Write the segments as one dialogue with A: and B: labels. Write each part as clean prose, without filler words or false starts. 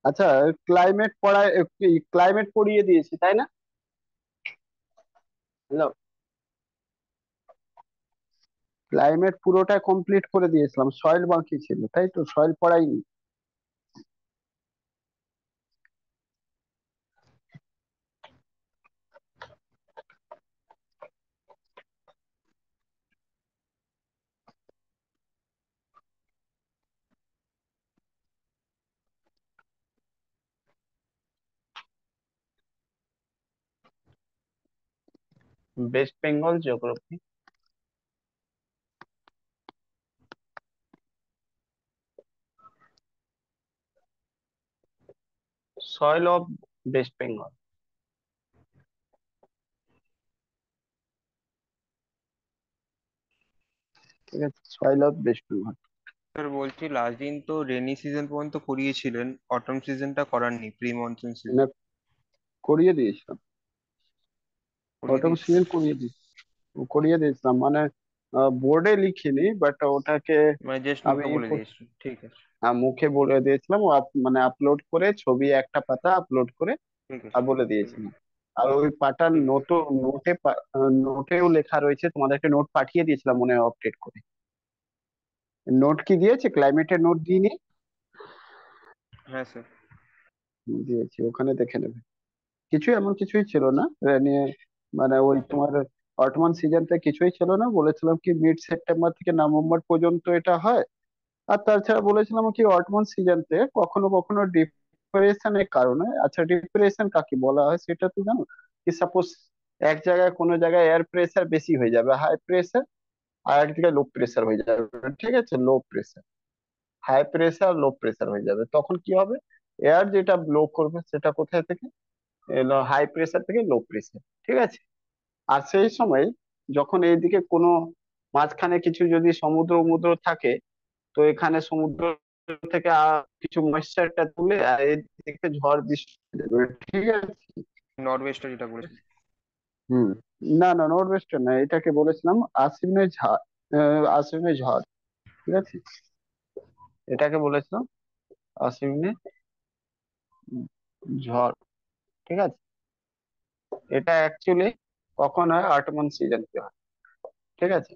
A: আচ্ছা, ক্লাইমেট পড়ায়, ক্লাইমেট পড়িয়ে দিয়েছি তাই না? হ্যালো, ক্লাইমেট পুরোটা কমপ্লিট করে দিয়েছিলাম, সয়েল বাকি ছিল তাই তো, সয়েল পড়াইনি। West Bengal geography. Soil of West Bengal. ঠিক আছে, soil of West Bengal.
B: Sir বলছি লাস্ট দিন তো রেনি সিজন পর্যন্ত করিয়েছিলেন, অটম সিজনটা করাননি, প্রি মনসুন
A: না,
B: সিজন।
A: করিয়ে দিয়েছিলাম।
B: করিয়ে
A: অটোম
B: দিয়েছি।
A: সিজন করিয়ে দিয়েছিলাম মানে বোর্ডে লিখিনি, বাট ওটাকে
B: মানে জাস্ট
A: আমি
B: মুখে বলে দিয়েছি, ঠিক আছে।
A: মুখে বলে দিয়েছিলাম, ও মানে আপলোড করে ছবি একটা পাতা আপলোড করে
B: ঠিক
A: আর
B: আছে।
A: বলে
B: ঠিক আছে।
A: দিয়েছিলাম। আর ওই পাতার
B: ঠিক আছে।
A: নোটেও লেখা রয়েছে, তোমাদেরকে নোট পাঠিয়ে দিয়েছিলাম মনে হয় আপডেট করে। নোট কি দিয়েছে, ক্লাইমেটের নোট দিইনি?
B: হ্যাঁ স্যার।
A: দিয়েছি, ওখানে দেখে নেবে। কিছু এমন কিছুই ছিল না এ নিয়ে, মানে ওই তোমার অটোমান সিজনটা কিছুই ছিল না, বলেছিলাম কি মিড সেপ্টেম্বর থেকে নভেম্বর পর্যন্ত এটা হয়। আর তাছাড়া বলেছিলাম কি অটোমান সিজনতে কখনো কখনো ডিপ্রেশনের কারণে, আচ্ছা ডিপ্রেশন কাকে বলা হয় সেটা তো জানো? কি সাপোজ এক জায়গায় কোনো জায়গায় এয়ার প্রেসার বেশি হয়ে যাবে, হাই প্রেসার, আর এক জায়গায় লো প্রেসার হয়ে যাবে। ঠিক আছে, low pressure, high pressure low pressure হয়ে যাবে, তখন কি হবে? এয়ার যেটা ব্লো করবে সেটা কোথায় থেকে এলো? হাই প্রেসার থেকে লো প্রেসার। ঠিক আছে। আর সেই সময় যখন এইদিকে কোনো মাঝখানে কিছু যদি সমুদ্র সমুদ্র থাকে, তো এখানে সমুদ্র থেকে কিছু ময়েশ্চারটা তুলে আর এদিকে ঝড় বৃষ্টি দেবে। ঠিক আছে।
B: নর্থ ওয়েস্টটা যেটা বলেছেন।
A: হুম। না না, নর্থ ওয়েস্টার্ন না, এটাকে বলেছিলাম আশ্বিনের ঝড়। আশ্বিনের ঝড়। ঠিক আছে, এটাকে বলেছিলাম আশ্বিনের ঝড়। ঠিক আছে। এটা অ্যাকচুয়ালি কখন হয়? আটমন সিজন কি হয়। ঠিক আছে,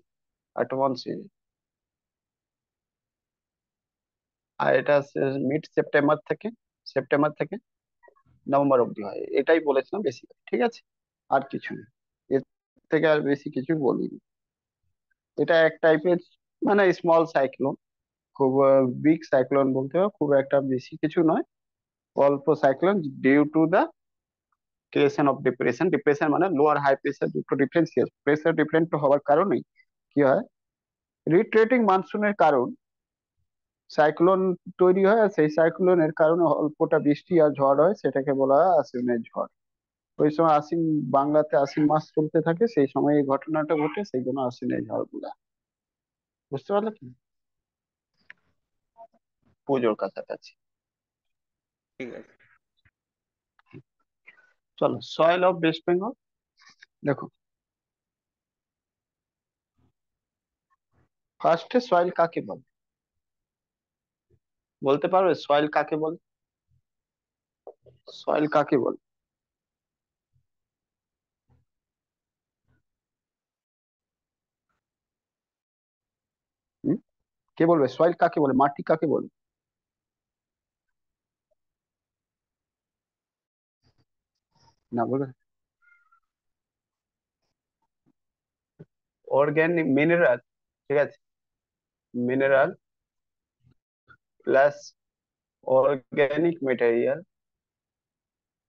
A: আটমন সিজন। আর এটা মিড সেপ্টেম্বর থেকে নভেম্বর অব্দি হয়, এটাই বলেছিলাম বেশি। ঠিক আছে, আর কিছু নেই, এর থেকে আর বেশি কিছু বলিনি। এটা এক টাইপের মানে স্মল সাইক্লোন, খুব বিগ সাইক্লোন বলতে হবে, খুব একটা বেশি কিছু নয়, অল্প cyclone due to the creation of depression. Depression মানে লোয়ার হাই প্রেসার দুটো ডিফারেন্সিয়াল প্রেসার ডিফারেন্ট হওয়ার কারণেই কি হয়, রিট্রেটিং মানসুনের কারণ সাইক্লোন তৈরি হয়, আর সেই সাইক্লোনের কারণে অল্পটা বৃষ্টি আর ঝড় হয়, সেটাকে বলা হয় আশ্বিনের ঝড়। ওই সময় আশ্বিন, বাংলাতে আশ্বিন মাস চলতে থাকে, সেই সময় এই ঘটনাটা ঘটে, সেই জন্য আশ্বিনের ঝড় বলা। বুঝতে পারলে কি? পুজোর কাছাকাছি।
B: ঠিক আছে।
A: চলো, সয়েল অফ ওয়েস্ট বেঙ্গল। দেখো, ফার্স্টে সয়েল কাকে বলে? বলতে পারবে সয়েল কাকে বলে? সয়েল কাকে বলে? হুম? কে বলবে সয়েল কাকে বলে, মাটি কাকে বলে? না বলবে? Organic mineral. ঠিক আছে, mineral plus organic material,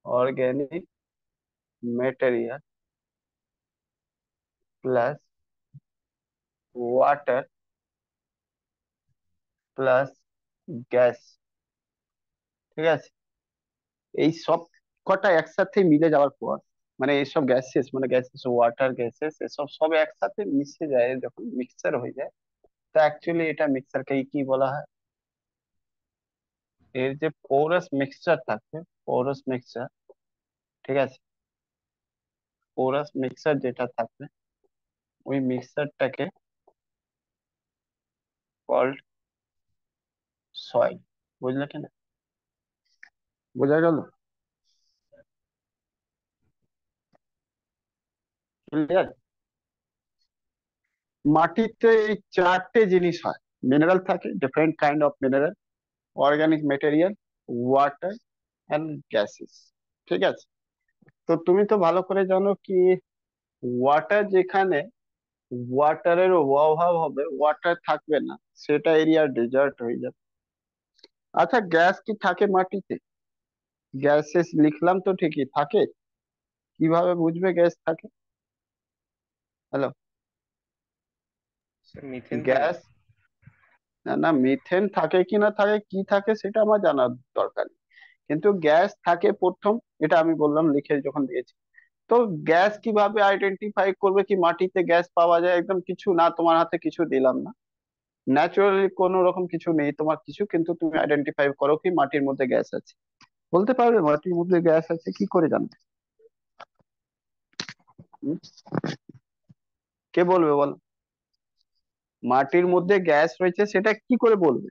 A: organic material plus water plus gas. ঠিক আছে, এই সব কটা একসাথে মিলে যাওয়ার পর, মানে এইসব গ্যাসেস, মানে গ্যাসেস ওয়াটার গ্যাসেস এসব সব একসাথে মিশে যায় যখন মিক্সচার হয়ে যায়, তো অ্যাকচুয়ালি এটা মিক্সচারকে কি বলা হয়? এর যে পোরাস মিক্সচার থাকবে, পোরাস মিক্সচার। ঠিক আছে, পোরাস মিক্সচার যেটা থাকবে, ওই মিক্সচারটাকে কল্ড সয়েল। বুঝলে কিনা? বোঝা গেল? ক্লিয়ার? মাটিতে এই চারটে জিনিস হয়। মিনারেল থাকে, different kind of mineral, organic material, water and gases. ঠিক আছে? তো তুমি তো ভালো করে জানো কি, ওয়াটার যেখানে ওয়াটারের অভাব হবে, ওয়াটার থাকবে না, সেটা এরিয়া ডেজার্ট হয়ে যাবে। আচ্ছা, গ্যাস কি থাকে মাটিতে? গ্যাসেস লিখলাম তো, ঠিকই থাকে। কিভাবে বুঝবে গ্যাস থাকে? হ্যালো?
B: স্যার মিথেন থাকে।
A: গ্যাস, না না, মিথেন থাকে কি না থাকে, কি থাকে সেটা আমার জানার দরকার নেই। কিন্তু গ্যাস থাকে প্রথম, এটা আমি বললাম লিখে যখন দিয়েছি। তো গ্যাস কিভাবে আইডেন্টিফাই করবে কি মাটিতে গ্যাস পাওয়া যায়? একদম কিছু না, তোমার হাতে কিছু দিলাম না, ন্যাচুরালি কোনো রকম কিছু নেই তোমার কিছু, কিন্তু তুমি আইডেন্টিফাই করো কি মাটির মধ্যে গ্যাস আছে। বলতে পারবে মাটির মধ্যে গ্যাস আছে কি করে জানবে? হুম? কে বলবে বল? মাটির মধ্যে গ্যাস রয়েছে সেটা কি করে বলবে?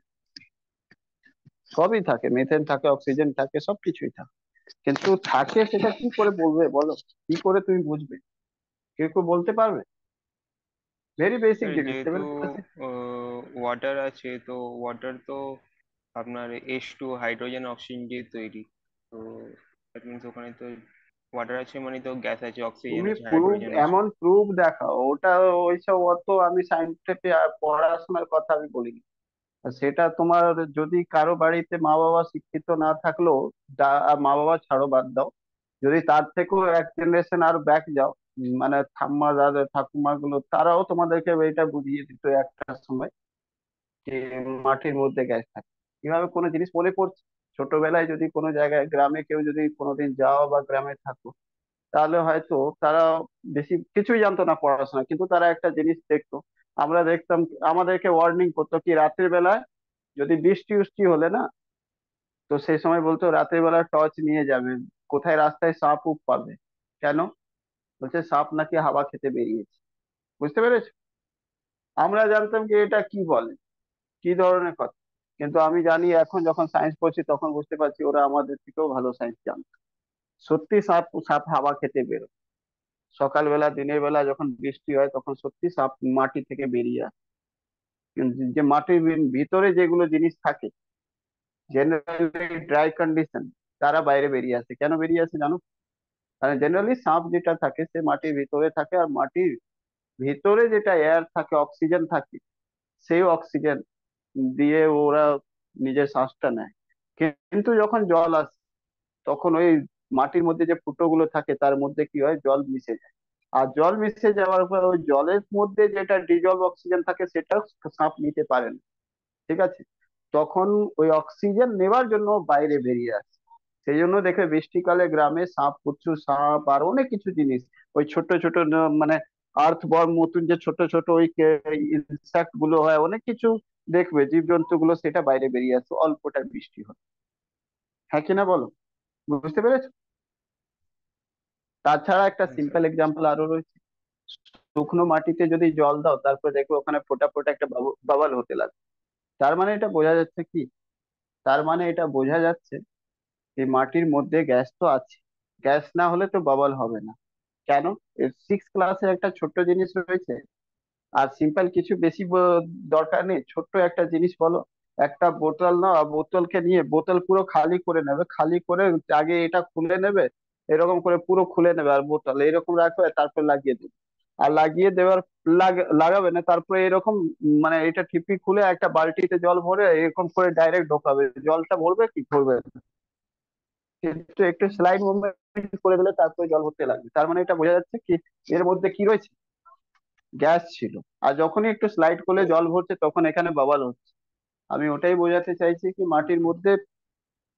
A: সবই থাকে, মিথেন থাকে, অক্সিজেন থাকে, সবকিছুই থাকে, কিন্তু থাকে সেটা কি করে বলবে বলো? কি করে তুমি বুঝবে? কেউ কেউ বলতে পারবে? ভেরি বেসিক
B: স্যার
A: জিনিস,
B: যেহেতু
A: 7 ক্লাসে।
B: ওয়াটার আছে, তো ওয়াটার তো আপনার H2 হাইড্রোজেন অক্সিজেন দিয়ে তৈরি। তো দ্যাট মিনস ওখানে তো ওয়াটার আছে মানে তো গ্যাস আছে, অক্সিজেন
A: তুমি
B: আছে,
A: প্রুফ,
B: হাইড্রোজেন আছে।
A: এমন প্রুফ দেখাও, ওটা ওইসব অত আমি সাইন্টিফিক পড়াশোনার কথা আমি বলিনি। আর সেটা তোমার, যদি কারো বাড়িতে মা বাবা শিক্ষিত না থাকলেও, মা বাবা ছাড়ো, বাদ দাও, যদি তার থেকেও এক জেনারেশন আর ব্যাক যাও, মানে ঠাম্মা দাদা ঠাকুমা গুলো, তারাও তোমাদেরকে এটা বুঝিয়ে দিত একটা সময় যে মাটির মধ্যে গ্যাস থাকে। কিভাবে কোনো জিনিস মনে পড়ছে, ছোটবেলায় যদি কোনো জায়গায় গ্রামে কেউ যদি কোনোদিন যাও বা গ্রামে থাকো, তাহলে হয়তো তারা বেশি কিছুই জানতো না পড়াশোনা, কিন্তু তারা একটা জিনিস দেখতো। আমরা দেখতাম, আমাদেরকে ওয়ার্নিং করতো কি রাত্রির বেলায় যদি বৃষ্টি উষ্টি হলে না, তো সেই সময় বলতো রাতের বেলা টর্চ নিয়ে যাবেন, কোথায় রাস্তায় সাপ উপ পাবে। কেন? বলছে সাপ নাকি হাওয়া খেতে বেরিয়েছে। বুঝতে পেরেছো? আমরা জানতাম কি এটা কি বলে, কি ধরনের কথা। কিন্তু আমি জানি এখন যখন সায়েন্স পড়ছি তখন বুঝতে পারছি ওরা আমাদের থেকেও ভালো সায়েন্স জানতো। সত্যি সাপ সাপ হাওয়া খেতে বেরোয়। সকালবেলা দিনের বেলা যখন বৃষ্টি হয় তখন সত্যি সাপ মাটি থেকে বেরিয়ে আসে। কিন্তু যে মাটির ভিতরে যেগুলো জিনিস থাকে, জেনারেলি ড্রাই কন্ডিশন, তারা বাইরে বেরিয়ে আসে। কেন বেরিয়ে আসে জানো? কারণ জেনারেলি সাপ যেটা থাকে সে মাটির ভিতরে থাকে, আর মাটির ভিতরে যেটা এয়ার থাকে, অক্সিজেন থাকে, সেই অক্সিজেন দিয়ে ওরা নিজের শ্বাসটা নেয়। কিন্তু যখন জল আসে তখন ওই মাটির মধ্যে যে ফুটোগুলো থাকে তার মধ্যে কি হয়, জল মিশে যায়। আর জল মিশে যাওয়ার পর ওই জলের মধ্যে যেটা ডিজলভ অক্সিজেন থাকে সেটা সাপ নিতে পারে না। ঠিক আছে? তখন ওই অক্সিজেন নেওয়ার জন্য বাইরে বেরিয়ে আসে। সেই জন্য দেখে বৃষ্টিকালে গ্রামে সাপ, প্রচুর সাপ আর অনেক কিছু জিনিস, ওই ছোট ছোট মানে আর্থ বর্ম মতন যে ছোট ছোট ওই ইনসেক্ট গুলো হয়, অনেক কিছু দেখবে জীবজন্তু গুলো, সেটা বাইরে বেরিয়ে আসে অল্পটা বৃষ্টি হয়। হ্যাঁ কিনা বলো? বুঝতে পেরেছো? তাছাড়া একটা
B: হ্যাঁ স্যার।
A: সিম্পল এক্সাম্পল আরো রয়েছে। শুকনো মাটিতে যদি জল দাও, তারপরে দেখবে ওখানে ফোটা ফোটা একটা বাবল হতে লাগে। তার মানে এটা বোঝা যাচ্ছে কি, তার মানে এটা বোঝা যাচ্ছে এই মাটির মধ্যে গ্যাস তো আছে। গ্যাস না হলে তো বাবল হবে না। কেন? 6 ক্লাসে একটা ছোট্ট জিনিস রয়েছে, আর সিম্পল কিছু বেশি দরকার নেই, ছোট্ট একটা জিনিস বলো। একটা বোতল নাও, আর বোতলকে নিয়ে বোতল পুরো খালি করে নেবে, খালি করে আগে এটা খুলে নেবে, এরকম করে পুরো খুলে নেবে, আর বোতল এরকম রাখবে, তারপর লাগিয়ে দেবে। আর লাগিয়ে দেওয়ার লাগাবে না, তারপরে এরকম মানে এটা ঠিপি খুলে একটা বালতিতে জল ভরে এরকম করে ডাইরেক্ট ঢোকাবে, জলটা ভরবে কি ভরবে না। কিন্তু একটু স্লাইড মুভমেন্ট করে দিলে তারপরে জল ভরতে লাগবে। তার মানে এটা বোঝা যাচ্ছে কি এর মধ্যে কি রয়েছে, গ্যাস ছিল। আর যখনই একটু স্লাইড করলে জল ভরছে তখন এখানে বাবাল হচ্ছে। আমি ওটাই বোঝাতে চাইছি কি মাটির মধ্যে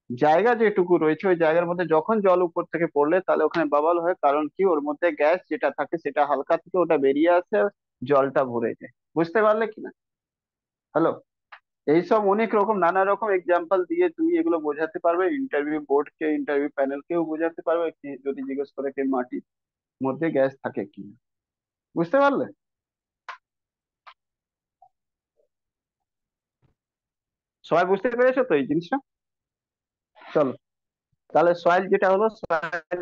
A: জায়গা যেটুকু রয়েছে ওই জায়গার মধ্যে যখন জল উপর থেকে পড়লে তাহলে ওখানে বাবাল হয়, কারণ কি ওর মধ্যে গ্যাস যেটা থাকে সেটা হালকা থেকে ওটা বেরিয়ে আসে আর জলটা ভরে যায়। বুঝতে পারলে কিনা? হ্যালো? এইসব অনেক রকম নানা রকম এক্সাম্পল দিয়ে তুমি এগুলো বোঝাতে পারবে, ইন্টারভিউ বোর্ডকে, ইন্টারভিউ প্যানেলকেও বোঝাতে পারবে কি, যদি জিজ্ঞেস করে কি মাটির মধ্যে গ্যাস থাকে কিনা। বুঝতে পারলে? সবাই বুঝতে পেরেছো তো এই জিনিসটা? চলো। তাহলে সয়েল যেটা হলো, সয়েল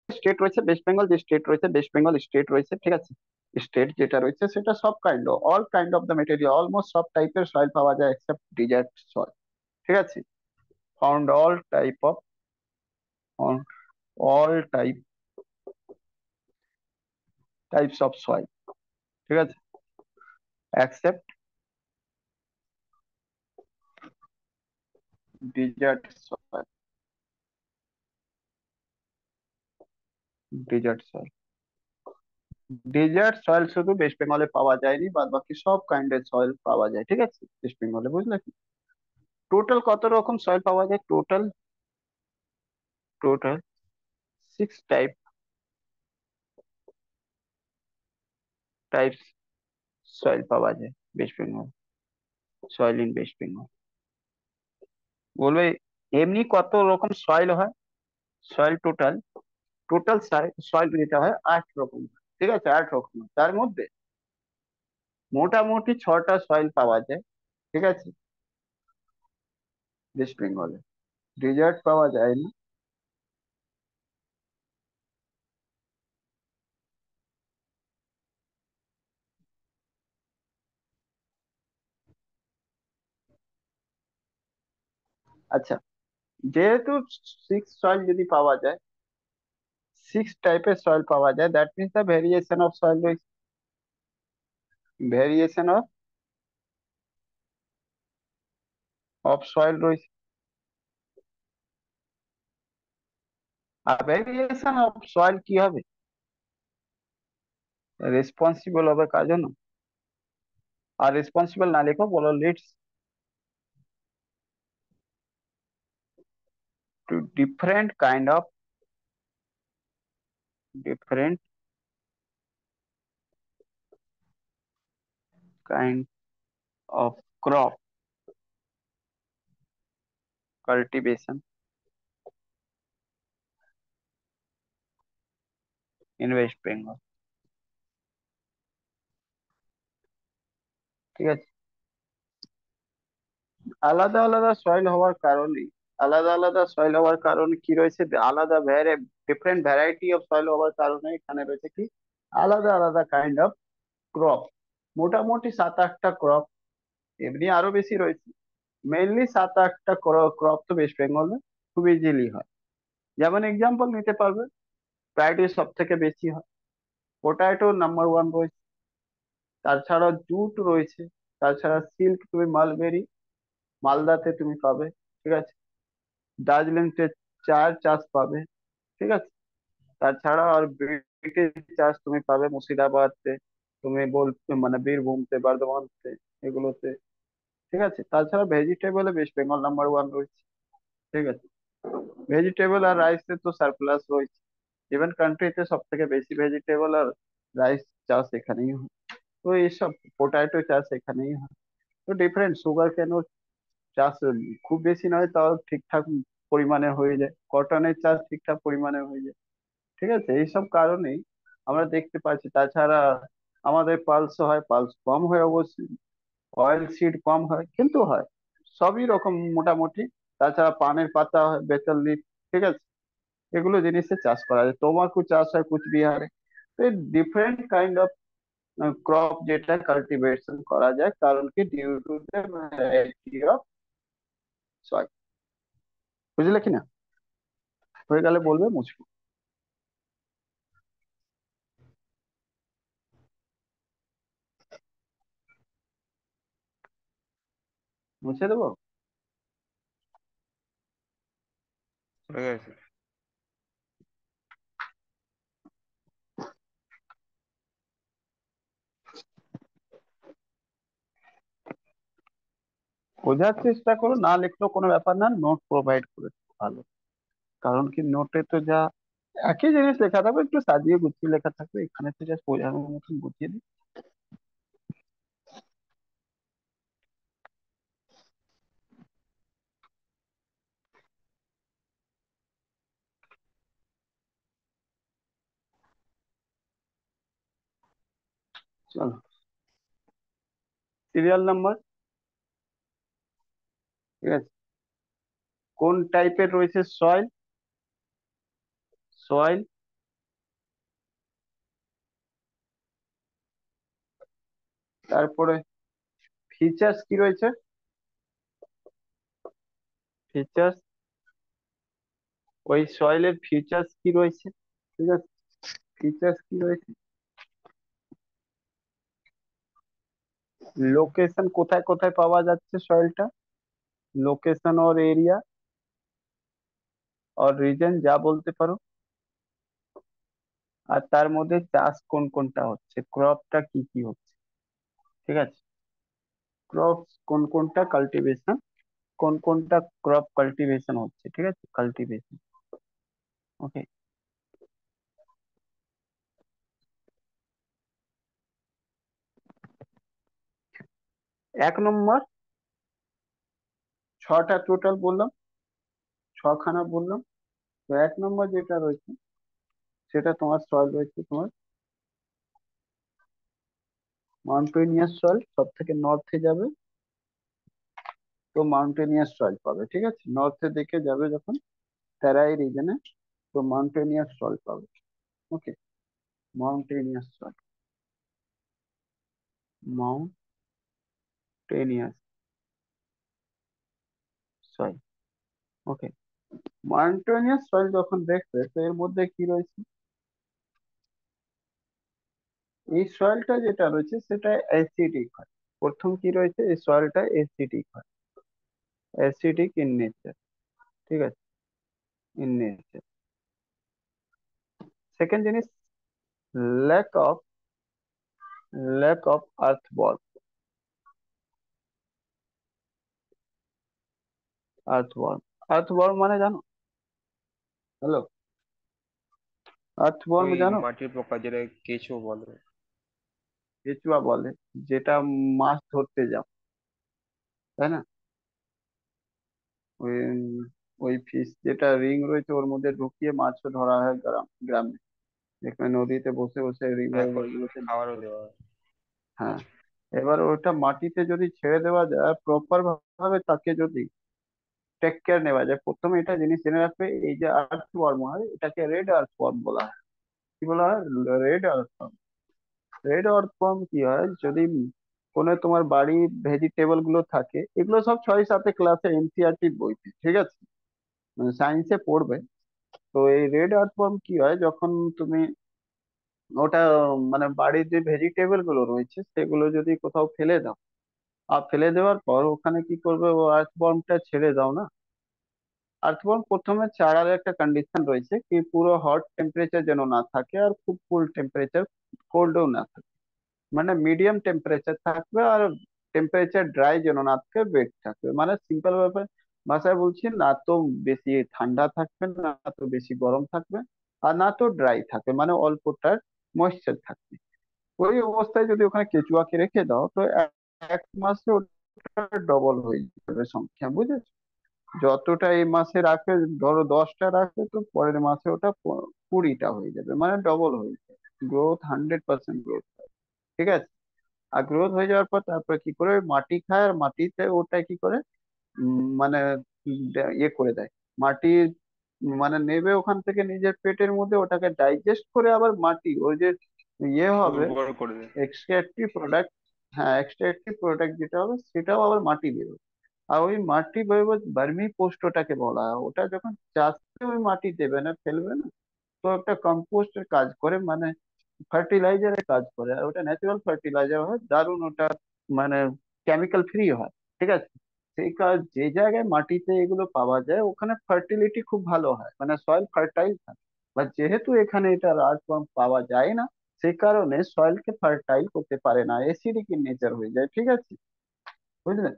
A: স্টেট রয়েছে ওয়েস্ট বেঙ্গল, যে স্টেট রয়েছে ওয়েস্ট বেঙ্গল স্টেট রয়েছে, ঠিক আছে। স্টেট যেটা রয়েছে সেটা সব all kind of the material, almost সব টাইপের সয়েল পাওয়া যায় এক্সেপ্ট ডিজার্ট সয়েল, ঠিক আছে। Found all types of soil, ঠিক আছে, except desert soil. Desert soil, desert soil শুধু ওয়েস্ট বেঙ্গলে পাওয়া যায়নি, বাদ বাকি সব কাইন্ডের সয়েল পাওয়া যায়, ঠিক আছে, ওয়েস্ট বেঙ্গলে, বুঝলে কি। টোটাল কত রকম সয়েল পাওয়া যায়? টোটাল 6 টাইপস সয়েল পাওয়া যায় West Bengal, soil in West Bengal. বলবে এমনি কত রকম সয়েল হয়? সয়েল টোটাল সয়েল যেটা হয় 8 রকম, ঠিক আছে, 8 রকম। তার মধ্যে মোটামুটি 6টা সয়েল পাওয়া যায়, ঠিক আছে, ওয়েস্ট বেঙ্গলে। ডেজার্ট পাওয়া যায় না। আচ্ছা, যেহেতু 6 সয়েল যদি পাওয়া যায়, 6 টাইপের সয়েল পাওয়া যায়, that means the variation of soil রয়েছে, ভেরিয়েশন অফ সয়েল রয়েছে। আর ভেরিয়েশন অফ সয়েল কি হবে? রেসপন্সিবল হবে কার জন্য? আর রেসপন্সিবল না লেখো, বলো leads to different kind of crop cultivation in West Bengal, ঠিক আছে। আলাদা আলাদা সয়েল হওয়ার কারণে, কি রয়েছে, আলাদা ডিফারেন্ট ভ্যারাইটি অফ সয়েল হওয়ার কারণে এখানে রয়েছে কি, আলাদা আলাদা কাইন্ড অফ ক্রপ। মোটামুটি 7-8টা ক্রপ, এমনি আরো বেশি রয়েছে, মেইনলি 7-8টা ক্রপ তো ওয়েস্ট বেঙ্গলে খুব ইজিলি হয়। যেমন এক্সাম্পল নিতে পারবে, প্রায়টি সব থেকে বেশি হয়, পোটাটো নাম্বার 1 রয়েছে, তাছাড়া জুট রয়েছে, তাছাড়া সিল্ক তুমি মালবেরি মালদাতে তুমি পাবে, ঠিক আছে। দার্জিলিং তে চার চাষ পাবে, ঠিক আছে। তাছাড়া আর বিটের চাষ তুমি পাবে মুর্শিদাবাদতে, তুমি মানে বীরভূমতে, বর্ধমানতে, এগুলোতে, ঠিক আছে। তাছাড়া ভেজিটেবলে ওয়েস্ট বেঙ্গল নাম্বার 1 রয়েছে, ঠিক আছে। ভেজিটেবল আর রাইসের তো সারপ্লাস রয়েছে, ইভেন কান্ট্রিতে সব থেকে বেশি ভেজিটেবল আর রাইস চাষ এখানেই হয়। তো এইসব পোটাটো চাষ এখানেই হয়। তো ডিফারেন্ট সুগার কেন চাষ খুব বেশি নয়, তাও ঠিকঠাক পরিমাণে হয়ে যায়, কটনের চাষ ঠিকঠাক পরিমাণে হয়ে যায়, ঠিক আছে। এইসব কারণেই আমরা দেখতে পাচ্ছি। তাছাড়া আমাদের পালস হয়, পালস কম হয় অবশ্যই, অয়েল সিড কম হয় কিন্তু হয়, সবই রকম মোটামুটি। তাছাড়া পানের পাতা হয়, বেতাল লিফ, ঠিক আছে, এগুলো জিনিসের চাষ করা যায়। তোমাকু চাষ হয় কুচবিহারে। তো ডিফারেন্ট কাইন্ড অফ ক্রপ যেটা কাল্টিভেশন করা যায়, কারণ কি due to the variety of soil, বুঝলে কি না? হয়ে গেলে বলবে, মুছবো, মুছে দেবো।
B: হয়ে গেছে।
A: বোঝার চেষ্টা করো, না লিখলেও কোনো ব্যাপার না, নোট প্রোভাইড করে দিও, ভালো। কারণ কি নোটে তো যা একই জিনিস লেখা থাকবে, একটু সাজিয়ে গুছিয়ে লেখা থাকবে, এখানে তো জাস্ট বোঝানোর মতন বুঝিয়ে দিই। চলো, সিরিয়াল নাম্বার। ঠিক আছে। কোন টাইপের রয়েছে সয়েল? সয়েল। তারপরে ফিচার্স কি রয়েছে? ফিচার্স, ওই সয়েলের ফিচার্স কি রয়েছে? ঠিক আছে, ফিচার্স কি রয়েছে? লোকেশন, কোথায় কোথায় পাওয়া যাচ্ছে সয়েলটা, লোকেশন और एरिया और রিজন যা বলতে পারো। আর তার মধ্যে চাষ কোন কোনটা হচ্ছে, ক্রপটা কি কি হচ্ছে। ঠিক আছে, ক্রপস কোন কোনটা, কাল্টিভেশন কোন কোনটা, ক্রপ কাল্টিভেশন হচ্ছে। ঠিক আছে, কাল্টিভেশন। ওকে। 1 নম্বর, ছটা টোটাল বললাম, ছখানা বললাম। তো 1 নম্বর যেটা রয়েছে সেটা তোমার সয়েল রয়েছে, তোমার মাউন্টেনিয়াস সয়েল, সব থেকে নর্থে যাবে তো মাউন্টেনিয়াস সয়েল পাবে। ঠিক আছে, নর্থের দিকে যাবে যখন তেরাই রিজনে, তো মাউন্টেনিয়াস সয়েল পাবে। ওকে, মাউন্টেনিয়াস সয়েল, মাউন্টেনিয়াস সয়েল। ওকে, মাউন্টেনিয়াস সয়েল যখন দেখবে তো এর মধ্যে কি রয়েছে, এই সয়েলটা যেটা রয়েছে সেটা অ্যাসিডিক হয়। প্রথম কি রয়েছে, এই সয়েলটা অ্যাসিডিক হয়, অ্যাসিডিক ইন নেচার। ঠিক আছে, ইন নেচার। সেকেন্ড জিনিস, lack of, lack of earthworm. Earthworm, earthworm মানে জানো? হ্যালো, আর্থওয়ার্ম
B: ওই
A: জানো?
B: মাটির পোকা যেটা কেঁচো বলে।
A: কেঁচুয়া বলে, যেটা মাছ ধরতে যাও, তাই না? ওই ওই ফিশ যেটা রিং রয়েছে ওর মধ্যে ঢুকিয়ে মাছও ধরা হয় গ্রামে, যেখানে নদীতে বসে বসে রিভার
B: হ্যাঁ,
A: গুলোতে মাছ
B: খাবারও
A: ধরে।
B: দেওয়া হয়।
A: হ্যাঁ, এবার ওটা মাটিতে যদি ছেড়ে দেওয়া যায় প্রপার ভাবে, তাকে যদি টেক কেয়ার নেওয়া যায়, প্রথমে এটা জিনিস জেনে রাখবে, এই যে আর্থ ওয়ার্ম হয় এটাকে রেড আর্থ ওয়ার্ম বলা হয়। কি বলা হয়? রেড আর্থ। রেড আর্থওয়ার্ম কি হয়, যদি কোনো তোমার বাড়ি ভেজিটেবল গুলো থাকে, এগুলো সব 6 7 ক্লাসে এনসিআরটি বইতে, ঠিক আছে, মানে সায়েন্সে পড়বে। তো এই রেড আর্থওয়ার্ম কি হয়, যখন তুমি ওটা মানে বাড়ির যে ভেজিটেবল গুলো রয়েছে সেগুলো যদি কোথাও ফেলে দাও, আর ফেলে দেওয়ার পর ওখানে কি করবে, ও আর্থওয়ার্মটা ছেড়ে দাও না। আর্থওয়ার্ম প্রথমে চারার একটা কন্ডিশন রয়েছে কি, পুরো হট টেম্পারেচার যেন না থাকে আর খুব কুল টেম্পারেচার, কোল্ডও না থাকে, মানে মিডিয়াম টেম্পারেচার থাকবে, আর টেম্পারেচার ড্রাই যেন না থাকে, ওয়েট থাকবে, মানে সিম্পল ভাবে ভাষায় বলছি, না তো বেশি ঠান্ডা থাকবে, না তো বেশি গরম থাকবে, আর না তো ড্রাই থাকবে, মানে অল্পটার ময়েশ্চার থাকবে। ওই অবস্থায় যদি ওখানে কেঁচুয়াকে রেখে দাও তো 1 মাসে ওটা ডবল হয়ে যাবে সংখ্যা, বুঝেছো? যতটা এই মাসে রাখবে, ধরো 10টা রাখবে, তো পরের মাসে ওটা 20টা হয়ে যাবে, মানে ডবল হয়ে যাবে। Growth 100% growth. ঠিক আছে, আর গ্রোথ হয়ে যাওয়ার পর তারপরে কি করে, ওই মাটি খায়, আর মাটিতে ওটা কি করে, মানে ইয়ে করে দেয়, মাটি মানে নেবে ওখান থেকে নিজের পেটের মধ্যে, ওটাকে ডাইজেস্ট করে আবার মাটি ওই যে ইয়ে হবে,
B: উর্বর করে দেয়।
A: এক্সট্রাক্টিভ প্রোডাক্ট। হ্যাঁ, এক্সট্রাক্টিভ প্রোডাক্ট যেটা হবে সেটাও আবার মাটি বেরোবে। আর ওই মাটি বেরোবে, ভার্মি পোস্ট ওটাকে বলা হয়। ওটা যখন চাষে ওই মাটি দেবে না, ফেলবে না, তো একটা কম্পোস্টের কাজ করে, মানে ফার্টিলাইজারের কাজ করে, আর ওটা ন্যাচারাল ফার্টিলাইজার হয়, দারুণ ওটা, মানে কেমিক্যাল ফ্রি হয়। ঠিক আছে, সেই কাজ যে জায়গায় মাটিতে এগুলো পাওয়া যায় ওখানে ফার্টিলিটি খুব ভালো হয়, মানে সয়েল ফার্টাইল থাকে। বা যেহেতু এখানে এটা আর্থওয়ার্ম পাওয়া যায় না, সেই কারণে সয়েলকে ফার্টাইল করতে পারে না, অ্যাসিডিক ইন নেচার হয়ে যায়। ঠিক আছে, বুঝলেন?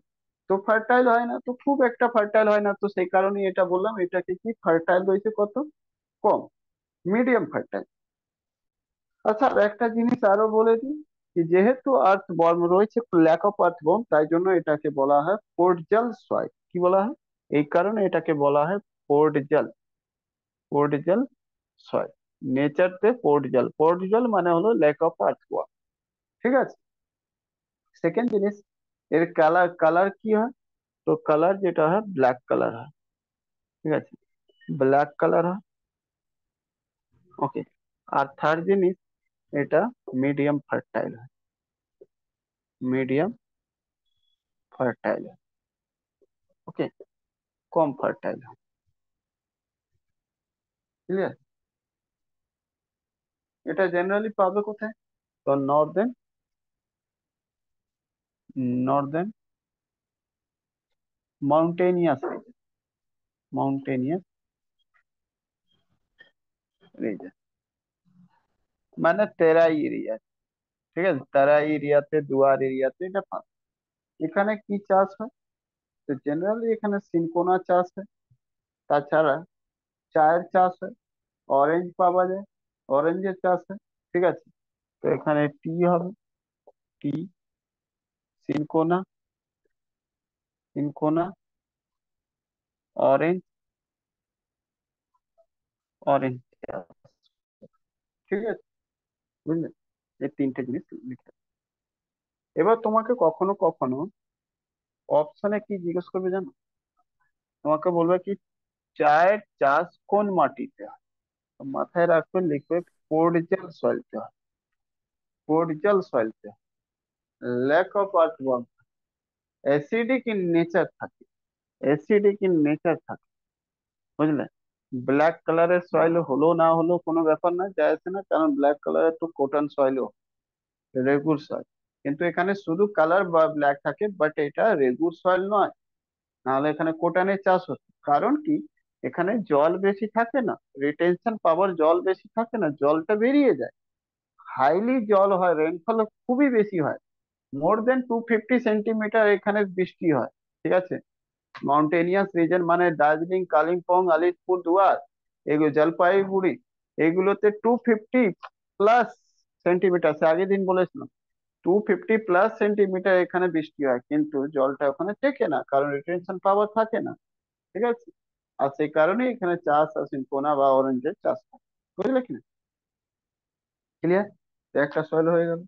A: তো ফার্টাইল হয় না, তো খুব একটা ফার্টাইল হয় না, তো সেই কারণে এটা বললাম, এটাকে কি ফার্টাইল রয়েছে কত, কম, মিডিয়াম ফার্টাইল। আচ্ছা, আর একটা জিনিস আরো বলে দিই, যে যেহেতু আর্থ বর্ম রয়েছে, ল্যাক অফ আর্থ বর্ম, তাই জন্য এটাকে বলা হয় পোর্টজাল সয়েল। কি বলা হয়? এই কারণে এটাকে বলা হয় পোর্টজাল, পোর্টজাল সয়েল। নেচারতে পোর্টজাল, পোর্টজাল মানে হলো ল্যাক অফ আর্থ বর্ম। ঠিক আছে। সেকেন্ড জিনিস, এর কালার কালার কি হয়? তো কালার যেটা হয় ব্ল্যাক কালার হয়। ঠিক আছে, ব্ল্যাক কালার হয়। ওকে। আর থার্ড জিনিস, এটা মিডিয়াম ফার্টাইল হয়। মিডিয়াম ফার্টাইল হয়। ওকে, কম ফার্টাইল হয়। ক্লিয়ার? এটা জেনারেলি পাবে কোথায়? তো নর্দেন, নর্দেন মাউন্টেনিয়াস রিজন, মাউন্টেনিয়াস রিজন মানে তেরাই এরিয়া। ঠিক আছে, তেরাই এরিয়াতে, দুয়ার এরিয়াতে এটা পাবে। এখানে কি চাষ হয়? তো জেনারেলি এখানে সিনকোনা চাষ হয়। তাছাড়া চায়ের চাষ হয়, অরেঞ্জ পাওয়া যায়, অরেঞ্জের চাষ হয়। ঠিক আছে, তো এখানে টি হবে, টি, সিনকোনা, সিনকোনা, অরেঞ্জ, অরেঞ্জ চাষ। ঠিক আছে, বুঝলে? এই তিনটে জিনিস লিখতে হবে। এবার তোমাকে কখনো কখনো অপশনে কি জিজ্ঞেস করবে জানো? তোমাকে বলবে কি চায়ের চাষ কোন মাটিতে হয়। তো মাথায় রাখবে, লিখবে কোর্ডিজাল সয়েলতে হয়, কোর্ডিজাল সয়েলতে হয়। Lack of earthworm, acidic in nature থাকে, অ্যাসিডিক ইন নেচার থাকে। বুঝলে? ব্ল্যাক কালারের সয়েল হলো না হলো কোনো ব্যাপার না, যায় আসে না, কারণ ব্ল্যাক কালারের তো কোটন সয়েলও, রেগুর সয়েল। কিন্তু এখানে শুধু কালার বা ব্ল্যাক থাকে, বাট এটা রেগুর সয়েল নয়। নাহলে এখানে কোটানের চাষ হতো। কারণ কি, এখানে জল বেশি থাকে না, রিটেনশন পাওয়ার জল বেশি থাকে না, জলটা বেরিয়ে যায়। হাইলি জল হয়, রেনফল খুবই বেশি হয়। মোর দেন 250 সেন্টিমিটার এখানে বৃষ্টি হয়। ঠিক আছে, মাউন্টেনিয়াস রিজন মানে দার্জিলিং, কালিম্পং, আলিপুর দুয়ার, এগুলো জলপাইগুড়ি, এগুলোতে 250+ সেন্টিমিটার, সে আগের দিন বলেছিলাম, 250+ সেন্টিমিটার এখানে বৃষ্টি হয়, কিন্তু জলটা ওখানে টেকে না, কারণ রিটেনশন পাওয়ার থাকে না। ঠিক আছে, আর সেই কারণে এখানে চাষ আছে কোনা বা অরেঞ্জের চাষ হয়। বুঝলে কি? ক্লিয়ার? একটা সয়েল হয়ে গেল।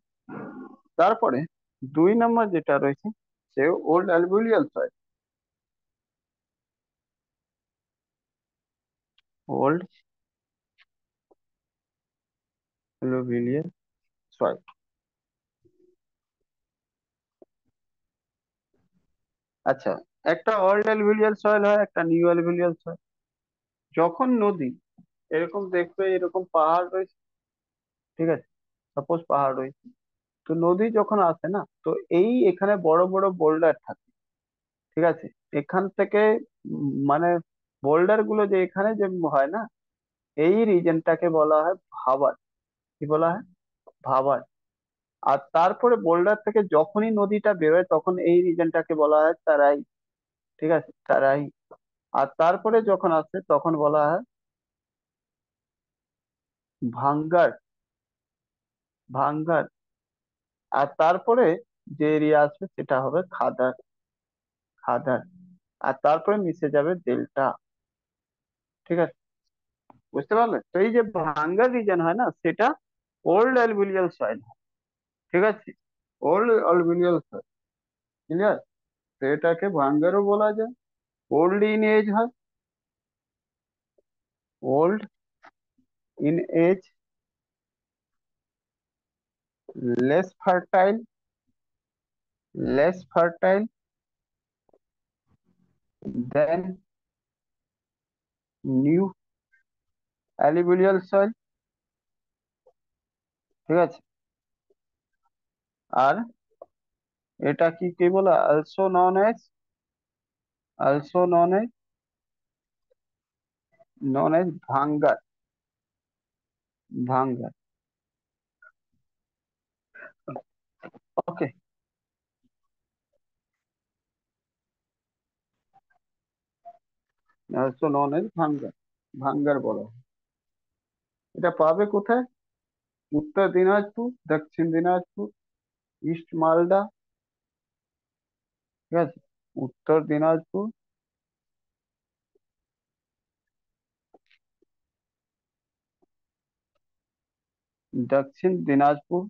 A: তারপরে 2 নম্বর যেটা রয়েছে, সে old alluvial soil. Old alluvial soil. আচ্ছা, একটা ওল্ড অ্যালুভিয়াল সয়েল হয়, একটা নিউ অ্যালুভিয়াল সয়েল। যখন নদী, এরকম দেখবে এরকম পাহাড় রয়েছে, ঠিক আছে, সাপোজ পাহাড় রয়েছে, তো নদী যখন আসে না, তো এই এখানে বড় বড় বোল্ডার থাকে। ঠিক আছে, এখান থেকে মানে বোল্ডার গুলো যে এখানে যে হয় না, এই রিজনটাকে বলা হয় ভাবার। কি বলা হয়? ভাবার। আর তারপরে বোল্ডার থেকে যখনই নদীটা বেরোয়, তখন এই রিজনটাকে বলা হয় তারাই। ঠিক আছে, তারাই। আর তারপরে যখন আসে তখন বলা হয় ভাঙ্গার, ভাঙ্গার। আর তারপরে যে এরিয়া আসবে সেটা হবে খাদার, খাদার। আর তারপরে মিশে যাবে ডেল্টা। ঠিক আছে, বুঝতে পারলে? তো এই যে ভাঙ্গার রিজন হয় না, সেটা ওল্ড অ্যালুভিয়াল সয়েল। ঠিক আছে, ওল্ড অ্যালুভিয়াল সয়েল। ক্লিয়ার? তো এটাকে ভাঙ্গারও বলা যায়। ওল্ড ইন এজ হয়, old in age, less fertile, less fertile then new alluvial soil. ঠিক আছে, আর এটা কি কি বলা, also non age, also non age bhangar, bhangar. ওকে, অলসো নন এজ ভাঙ্গার, ভাঙ্গার বলা হয়। এটা পাবে কোথায়? উত্তর দিনাজপুর, দক্ষিণ দিনাজপুর, ইস্ট মালদা। ঠিক আছে, উত্তর দিনাজপুর, দক্ষিণ দিনাজপুর,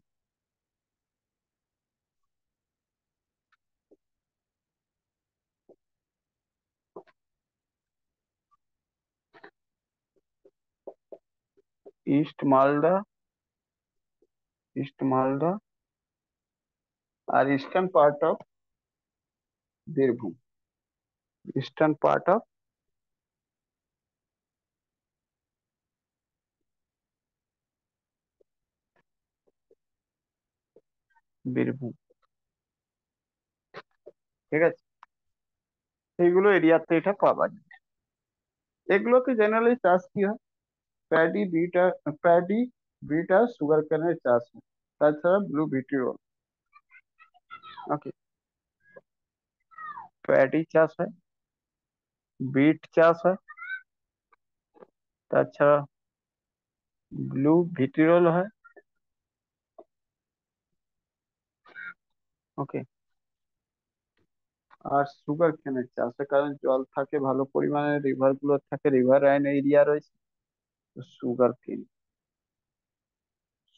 A: ইস্ট মালদা, ইস্ট মালদা, আর eastern part of Birbhum, eastern part of Birbhum. ঠিক আছে, এইগুলো এরিয়াতে এটা পাওয়া যায়। এগুলোতে জেনারেলি চাষ কি হয়? প্যাডি বিট আর প্যাডি বিট আর সুগার কেনের চাষ হয়। তাছাড়া ব্লু বিটি রোল। ওকে, প্যাডি চাষ হয়, বিট চাষ হয়, তাছাড়া ব্লু ভিটিরোল হয়। ওকে, আর সুগার কেনের চাষ হয়, কারণ জল থাকে ভালো পরিমাণে, রিভার গুলো থাকে, রিভার লাইন এরিয়া রয়েছে, তো সুগার কেন,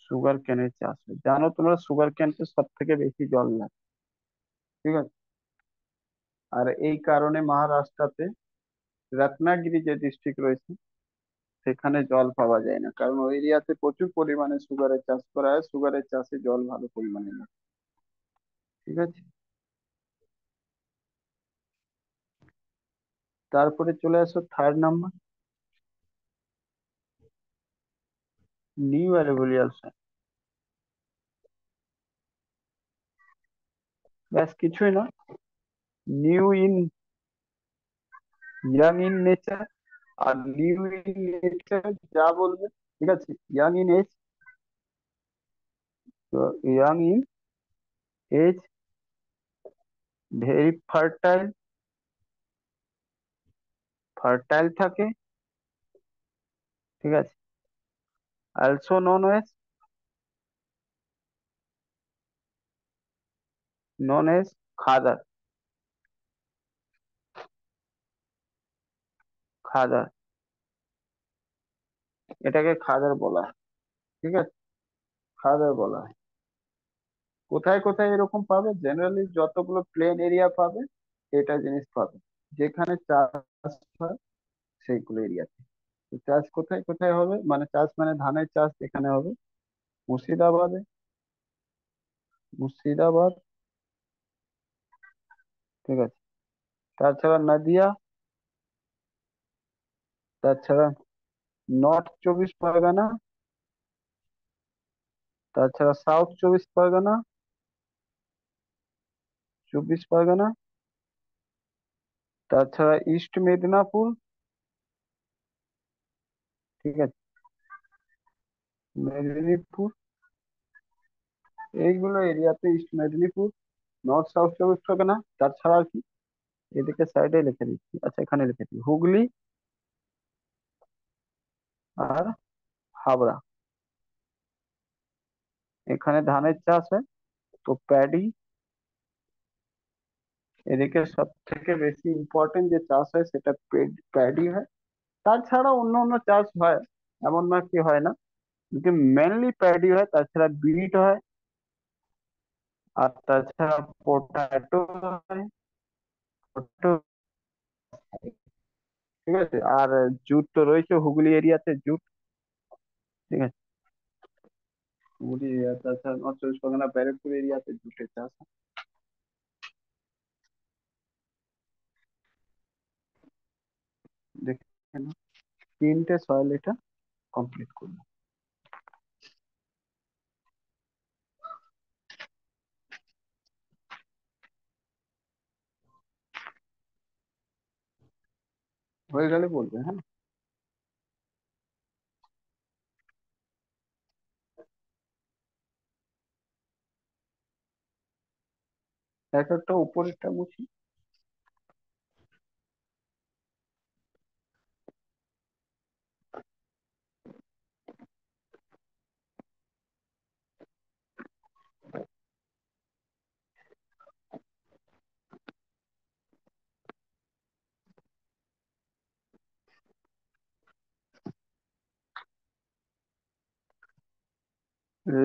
A: সুগার কেনের চাষ হয়। জানো তোমরা সুগার কেনতে সব থেকে বেশি জল লাগে। ঠিক আছে, আর এই কারণে মহারাষ্ট্রতে রত্নাগিরি যে ডিস্ট্রিক্ট রয়েছে সেখানে জল পাওয়া যায় না, কারণ ওই এরিয়াতে প্রচুর পরিমাণে সুগারের চাষ করা হয়, সুগারের চাষে জল ভালো পরিমাণে লাগে। ঠিক আছে, তারপরে চলে আসো থার্ড নাম্বার, নিউ অ্যারাইভাল। ব্যাস কিছুই না, new in, young in nature, আর নিউ ইন নেচার যা বলবে। ঠিক আছে, ইয়াং ইন এজ, তো young in age, very fertile, fertile থাকে। ঠিক আছে, অলসো নন এজ খাদার, খাদার, এটাকে খাদার বলা হয়। ঠিক আছে, খাদার বলা হয়। কোথায় কোথায় এরকম পাবে? জেনারেলি যতগুলো প্লেন এরিয়া পাবে এটা জিনিস পাবে, যেখানে চাষ হয় সেইগুলো এরিয়াতে। তো চাষ কোথায় কোথায় হবে, মানে চাষ মানে ধানের চাষ এখানে হবে মুর্শিদাবাদে, মুর্শিদাবাদ। ঠিক আছে, তাছাড়া নদিয়া, তাছাড়া নর্থ চব্বিশ পরগনা, তাছাড়া সাউথ চব্বিশ পরগনা, চব্বিশ পরগনা, তাছাড়া ইস্ট মেদিনীপুর। ঠিক আছে, মেদিনীপুর, এইগুলো এরিয়াতে ইস্ট মেদিনীপুর, নর্থ সাউথ চব্বিশ পরগনা। তাছাড়া আর কি, এদিকে সাইডে লিখে দিচ্ছি, আচ্ছা এখানে লিখে দিই, হুগলি আর হাবড়া, এখানে ধানের চাষ হয়। তো প্যাডি, এদিকে সব থেকে বেশি ইম্পর্টেন্ট যে চাষ হয় সেটা প্যাডি হয়। তাছাড়া অন্য অন্য চাষ হয়, এমন না কি হয় না, কিন্তু মেনলি প্যাডি হয়, তাছাড়া বিট হয়, আর তাছাড়া পোটাটো হয়, potato, ঠিক আছে, আর জুট তো রয়েছে হুগলি এরিয়াতে, জুট। ঠিক আছে, হুগলি এরিয়া, তাছাড়া নর্থ চব্বিশ পরগনা ব্যারাকপুর এরিয়াতে জুটের চাষ হয়। দেখে নাও, তিনটে সয়েল এটা কমপ্লিট করলো। হয়ে গেলে বলবে, হ্যাঁ। এক একটা উপরেরটা মুছি।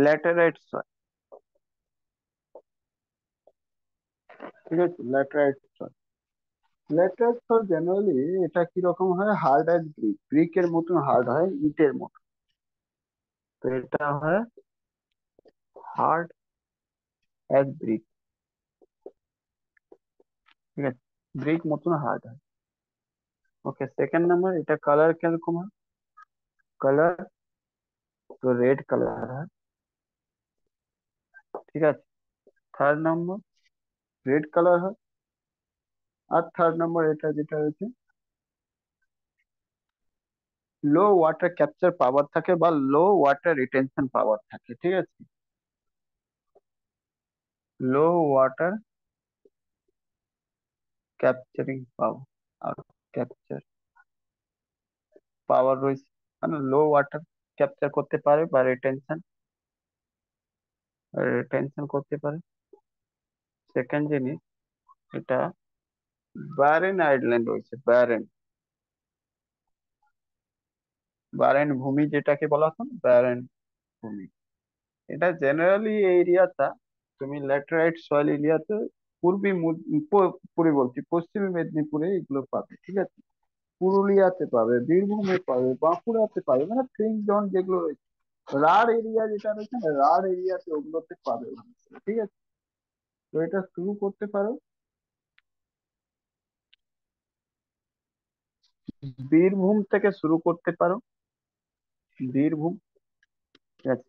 A: Laterite soil. ঠিক আছে, laterite soil, laterite soil generally এটা কি রকম হয়, হার্ড অ্যাজ ব্রিক, ব্রিকের মতন হার্ড হয়, ইটের মতো। এটা হয় হার্ড অ্যাজ ব্রিক। ঠিক আছে, ব্রিক মতন হার্ড হয়। ওকে, সেকেন্ড নাম্বার, এটা কালার কিরকম হয়? কালার তো রেড কালার হয়। ঠিক আছে, থার্ড নাম্বার, রেড কালার হয়। আর থার্ড নাম্বার এটা যেটা হচ্ছে লো ওয়াটার ক্যাপচার পাওয়ার থাকে বা লো ওয়াটার রিটেনশন পাওয়ার থাকে। ঠিক আছে, লো ওয়াটার ক্যাপচারিং পাওয়ার আর ক্যাপচার পাওয়ার রয়েছে, মানে লো ওয়াটার ক্যাপচার করতে পারে বা রিটেনশন রিটেনশন করতে পারে। সেকেন্ড জিনিস, এটা ব্যারেন আইল্যান্ড রয়েছে, ব্যারেন ব্যারেন ভূমি যেটাকে বলা হয় ব্যারেন ভূমি। এটা জেনারেলি এই এরিয়াটা তুমি ল্যাটেরাইট সয়েল এরিয়াতে পুরি বলছি পশ্চিম মেদিনীপুরে এগুলো পাবে। ঠিক আছে, পুরুলিয়াতে পাবে, বীরভূমে পাবে, বাঁকুড়াতে পাবে, মানে ফ্রিঞ্জ জোন যেগুলো রয়েছে, রাঢ় এরিয়া যেটা রয়েছে না, রাঢ় এরিয়াতে ওগুলোতে পাবে ভালো করে। ঠিক আছে, তো এটা শুরু করতে পারো বীরভূম থেকে, শুরু করতে পারো বীরভূম। ঠিক আছে,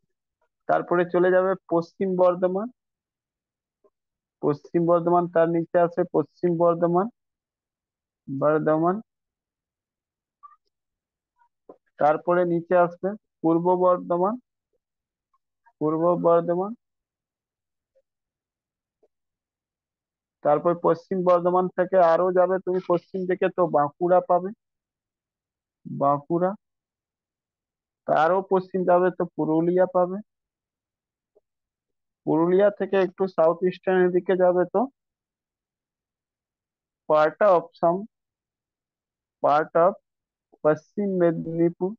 A: তারপরে চলে যাবে পশ্চিম বর্ধমান, পশ্চিম বর্ধমান তার নিচে আছে পশ্চিম বর্ধমান, বর্ধমান। তারপরে নিচে আসবে পূর্ব বর্ধমান, পূর্ব বর্ধমান। তারপর পশ্চিম বর্ধমান থেকে আরো যাবে তুমি পশ্চিম দিকে, তো বাঁকুড়া পাবে, বাঁকুড়া। তারও পশ্চিম যাবে তো পুরুলিয়া পাবে, পুরুলিয়া থেকে একটু সাউথ ইস্টার্নের দিকে যাবে তো part of some part of পশ্চিম মেদিনীপুর,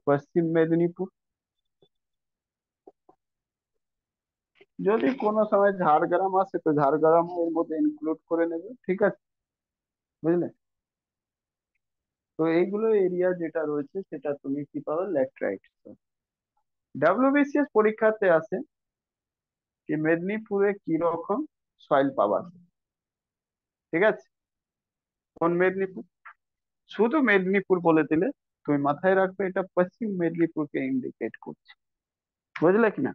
A: পশ্চিম মেদিনীপুর। যদি কোনো সময় ঝাড়গ্রাম আসে তো ঝাড়গ্রাম এর মধ্যে ইনক্লুড করে নেবে। ঠিক আছে, বুঝলে? তো এইগুলো এরিয়া যেটা রয়েছে সেটা তুমি কি পাবে, ল্যাটেরাইট। ডাব্লিউবিসিএস পরীক্ষাতে আসে যে মেদিনীপুরে কি রকম সয়েল পাওয়া যায়। ঠিক আছে, কোন মেদিনীপুর, শুধু মেদিনীপুর বলে দিলে তুমি মাথায় রাখবে এটা পশ্চিম মেদিনীপুরকে ইন্ডিকেট করছে। বুঝলে কিনা?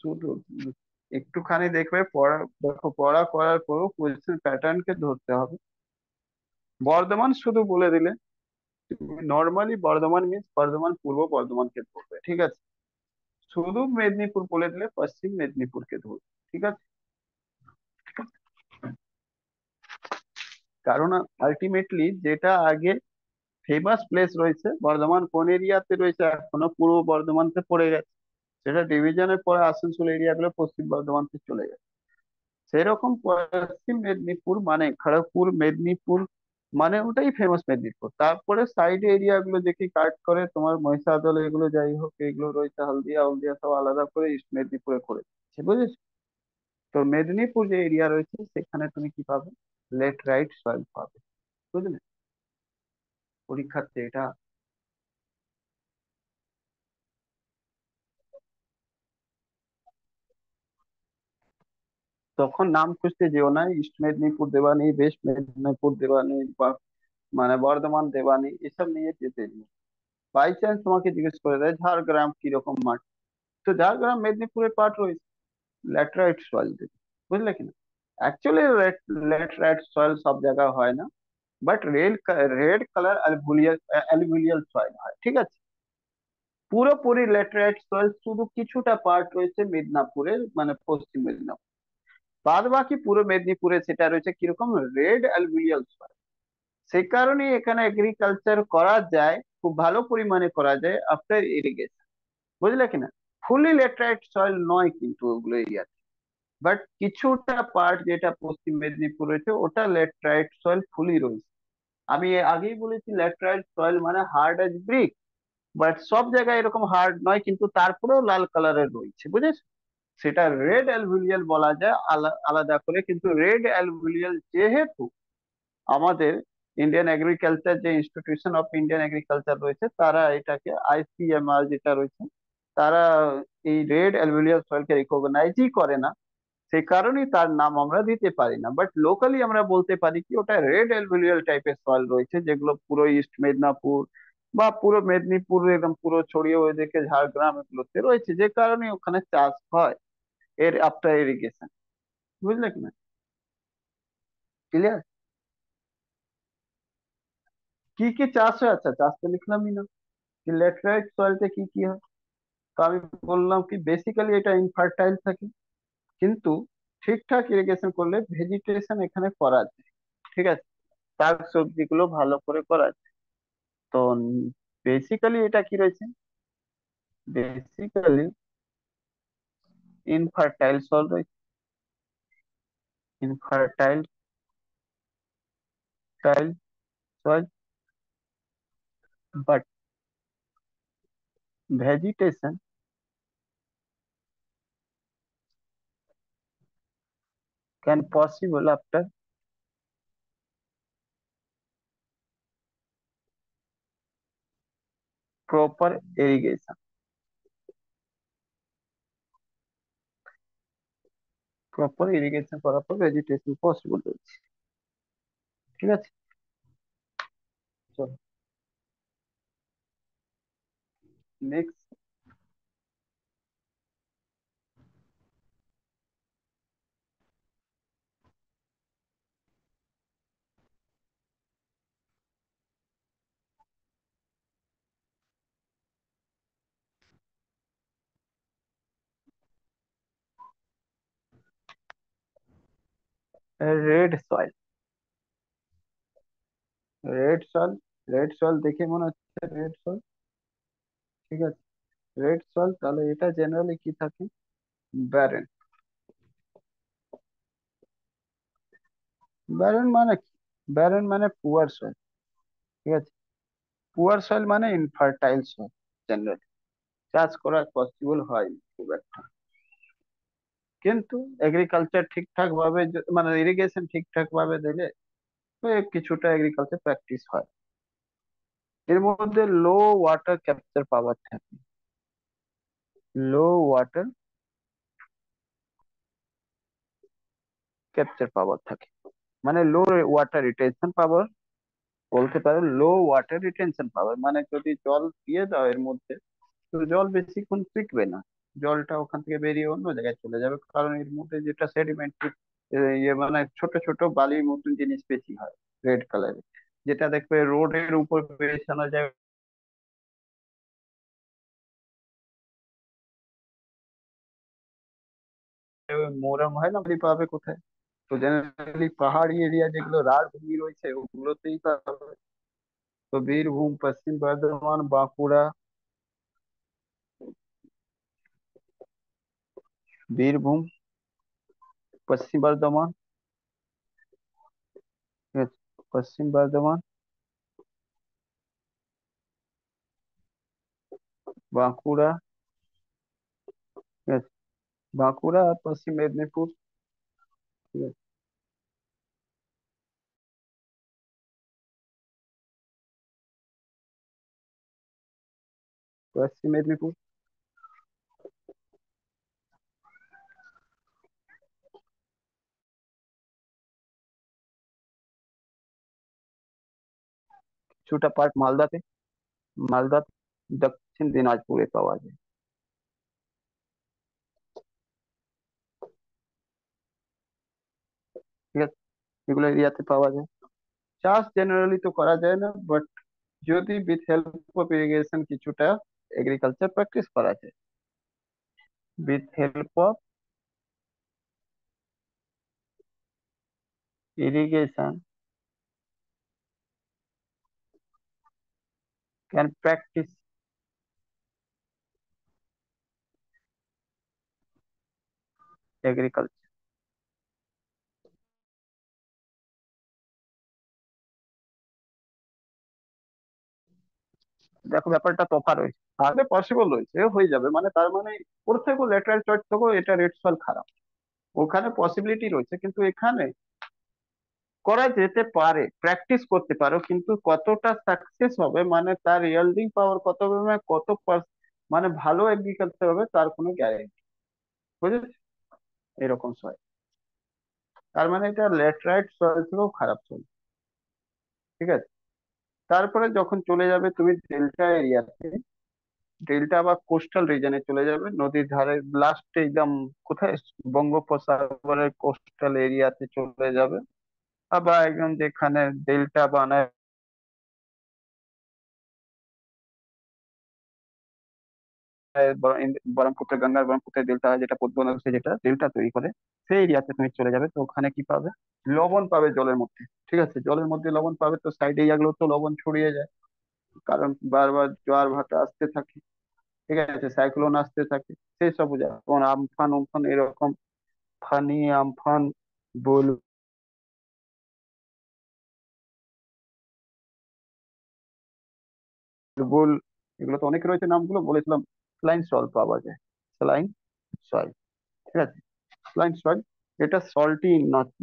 A: শুধু একটুখানি দেখবে পড়া, দেখো পড়া করার পরও কোয়েশ্চেন প্যাটার্নকে ধরতে হবে। বর্ধমান শুধু বলে দিলে তুমি নর্মালি বর্ধমান মিন্স বর্ধমান পূর্ব বর্ধমানকে ধরবে। ঠিক আছে, শুধু মেদিনীপুর বলে দিলে পশ্চিম মেদিনীপুরকে ধরবে। ঠিক আছে, কারণ আলটিমেটলি যেটা আগে ফেমাস প্লেস রয়েছে বর্ধমান কোন এরিয়াতে রয়েছে, এখনো পূর্ব বর্ধমানতে পড়ে গেছে। সেটা ডিভিশনের পরে আসানসোল এরিয়া গুলো পশ্চিম বর্ধমানতে চলে গেছে। সেরকম পশ্চিম মেদিনীপুর মানে খড়গপুর মেদিনীপুর, মানে ওটাই ফেমাস মেদিনীপুর। তারপরে সাইড এরিয়া গুলো দেখি কাট করে তোমার মহিষাদল এগুলো যাই হোক এগুলো রয়েছে, হলদিয়া হলদিয়া সব আলাদা করে ইস্ট মেদিনীপুরে করে দিচ্ছে, বুঝেছো? তো মেদিনীপুর যে এরিয়া রয়েছে সেখানে তুমি কি পাবে, লেট রাইট সয়েল পাবে। বুঝলে? পরীক্ষার্থী এটা তখন নাম খুঁজতে যেও না, ইস্ট মেদিনীপুর দেওয়া নেই, ওয়েস্ট মেদিনীপুর দেওয়া নেই, বা মানে বর্ধমান দেওয়া নেই, এসব নিয়ে যেতে নেই। বাই চান্স তোমাকে জিজ্ঞেস করে দেয় ঝাড়গ্রাম কিরকম মাঠ, তো ঝাড়গ্রাম মেদিনীপুরের পার্ট রয়েছে, ল্যাটেরাইট সয়েল দেবে। বুঝলে কিনা? অ্যাকচুয়ালি ল্যাটেরাইট সয়েল সব জায়গায় হয় না, but red colour alluvial soil হয়। ঠিক আছে, পুরোপুরি ল্যাটেরাইট সয়েল শুধু কিছুটা পার্ট রয়েছে মিদনাপুরের, মানে পশ্চিম মেদিনীপুর, বাদ বাকি পুরো মেদিনীপুরে সেটা রয়েছে কিরকম, রেড অ্যালুভিয়াল সয়েল। সেই কারণে এখানে এগ্রিকালচার করা যায়, খুব ভালো পরিমাণে করা যায় আফটার ইরিগেশন। বুঝলে কিনা? ফুলি ল্যাটেরাইট সয়েল নয় কিন্তু ওগুলো এরিয়াতে, বাট কিছুটা পার্ট যেটা পশ্চিম মেদিনীপুর রয়েছে ওটা ল্যাটেরাইট সয়েল ফুলি রয়েছে। আমি আগেই বলেছি ল্যাটেরাইট সয়েল মানে হার্ড অ্যাজ ব্রিক, বাট সব জায়গায় এরকম হার্ড নয়, কিন্তু তারপরেও লাল কালারের রয়েছে, বুঝেছো? সেটা রেড অ্যালুভিয়াল বলা যায় আলাদা করে, কিন্তু রেড অ্যালুভিয়াল যেহেতু আমাদের ইন্ডিয়ান এগ্রিকালচার, যে ইনস্টিটিউশন অফ ইন্ডিয়ান এগ্রিকালচার রয়েছে, তারা এটাকে আইসিএমআর যেটা রয়েছে, তারা এই রেড অ্যালুভিয়াল সয়েলকে রিকগনাইজই করে না। সে কারণেই তার নাম আমরা দিতে পারি না, বাট লোকালি আমরা বলতে পারি কি ওটা রেড অ্যালুভিয়াল টাইপের সয়েল রয়েছে, যেগুলো পুরো ইস্ট মেদিনীপুর বা পুরো মেদিনীপুর একদম পুরো ছড়িয়ে ওইদিকে ঝাড়গ্রাম এগুলোতে রয়েছে, যে কারণে ওখানে চাষ হয় এর আফটার ইরিগেশন। বুঝলে কি না? ক্লিয়ার? কি কি চাষ হয়? আচ্ছা, চাষ তো লিখলামই না। ল্যাটেরাইট সয়েলতে কি কি হয়? তো আমি বললাম কি বেসিক্যালি এটা ইনফার্টাইল থাকে, কিন্তু ঠিকঠাক ইরিগেশন করলে ভেজিটেশন এখানে করা যায়। ঠিক আছে, শাক সবজি গুলো ভালো করে করা যায়। তো বেসিক্যালি এটা কি রয়েছে? বেসিক্যালি ইনফার্টাইল সয়েল রয়েছে, infertile tile soil, but vegetation can possible after proper irrigation. Proper irrigation করার পর ভেজিটেশন পসিবল রয়েছে। ঠিক আছে, চলো next. Red soil. Red soil, red soil দেখে মনে হচ্ছে রেড সয়েল। ঠিক আছে, রেড সয়েল তাহলে এটা জেনারেলি কি থাকে? ব্যারেন। ব্যারেন মানে কি? ব্যারেন মানে পুয়ার সয়েল। ঠিক আছে, পুয়ার সয়েল মানে ইনফার্টাইল সয়েল। জেনারেলি চাষ করা পসিবল হয় খুব একটা, কিন্তু এগ্রিকালচার ঠিকঠাক ভাবে মানে ইরিগেশন ঠিকঠাক ভাবে দিলে তো কিছুটা এগ্রিকালচার প্র্যাকটিস হয়। এর মধ্যে লো ওয়াটার ক্যাপচার পাওয়ার থাকে, লো ওয়াটার ক্যাপচার পাওয়ার থাকে, মানে লো ওয়াটার রিটেনশন পাওয়ার। বলতে পারো লো ওয়াটার রিটেনশন পাওয়ার, মানে যদি জল দিয়ে দাও এর মধ্যে, তো জল বেশিক্ষণ টিকবে না, জলটা ওখান থেকে বেরিয়ে অন্য জায়গায় চলে যাবে, কারণ এর মধ্যে যেটা সেডিমেন্ট ইয়ে মানে ছোট ছোট বালির মতন জিনিস বেশি হয়, রেড কালারের, যেটা দেখবে রোডের উপর বেছানো যায়। মোরাম হয় না, বালি পাবে কোথায়? তো জেনারেলি পাহাড়ি এরিয়া যেগুলো রাঢ় ভূমি রয়েছে ওগুলোতেই পাবে। তো বীরভূম, পশ্চিম বর্ধমান, বাঁকুড়া, বীরভূম, পশ্চিম বর্ধমান, ঠিক আছে, পশ্চিম বর্ধমান, বাঁকুড়া, ঠিক আছে, বাঁকুড়া আর পশ্চিম মেদিনীপুর। ঠিক আছে, পশ্চিম মেদিনীপুর। কিছুটা পার্ট মালদাতে, মালদা, দক্ষিণ দিনাজপুরে পাওয়া যায়। ঠিক আছে, এগুলো এরিয়াতে পাওয়া যায়। চাষ জেনারেলি তো করা যায় না, বাট যদি উইথ হেল্প অফ ইরিগেশন কিছুটা এগ্রিকালচার প্র্যাকটিস করা যায়, with help of irrigation can practise agriculture. দেখো ব্যাপারটা তফা রয়েছে, আগে পসিবল রয়েছে, হয়ে যাবে, মানে তার মানে ওর থেকেও ল্যাটারাল চয়েস থেকেও এটা রেড সয়েল খারাপ, ওখানে পসিবিলিটি রয়েছে, কিন্তু এখানে করা যেতে পারে, প্র্যাকটিস করতে পারো, কিন্তু কতটা সাকসেস হবে মানে তার ইয়েল্ডিং পাওয়ার কত হবে, মানে মানে ভালো এগ্রিকালচার হবে তার কোনো গ্যারেন্টি, বুঝেছো? এরকম সয়েল, তার মানে এটা ল্যাটেরাইট সয়েল থেকেও খারাপ সয়েল। ঠিক আছে। তারপরে যখন চলে যাবে তুমি ডেল্টা এরিয়াতে, ডেল্টা বা কোস্টাল রিজনে চলে যাবে, নদীর ধারে লাস্টে একদম কোথায়, বঙ্গোপসাগরের কোস্টাল এরিয়াতে চলে যাবে, আবার একদম যেখানে ডেল্টা বানায়, ব্রহ্মপুত্র, গঙ্গার ব্রহ্মপুত্রের ডেল্টা হয়, যেটা পদ্মা নদী যেটা ডেল্টা তৈরি করে, সেই এরিয়াতে তুমি চলে যাবে। তো ওখানে কি পাবে, লবণ পাবে জলের মধ্যে। ঠিক আছে, জলের মধ্যে লবণ পাবে, তো সাইডে এগুলো তো লবণ ছড়িয়ে যায়, কারণ বারবার জোয়ার ভাটা আসতে থাকে। ঠিক আছে, সাইক্লোন আসতে থাকে, সেই সব যেমন আমফান উমফান এরকম, ফানি, আমফান, বুলবুল, এগুলো তো অনেক রয়েছে, নামগুলো বলেছিলাম। স্যালাইন সল পাওয়া যায়, স্যালাইন সয়েল। ঠিক আছে, স্যালাইন সয়েল, এটা সল্টি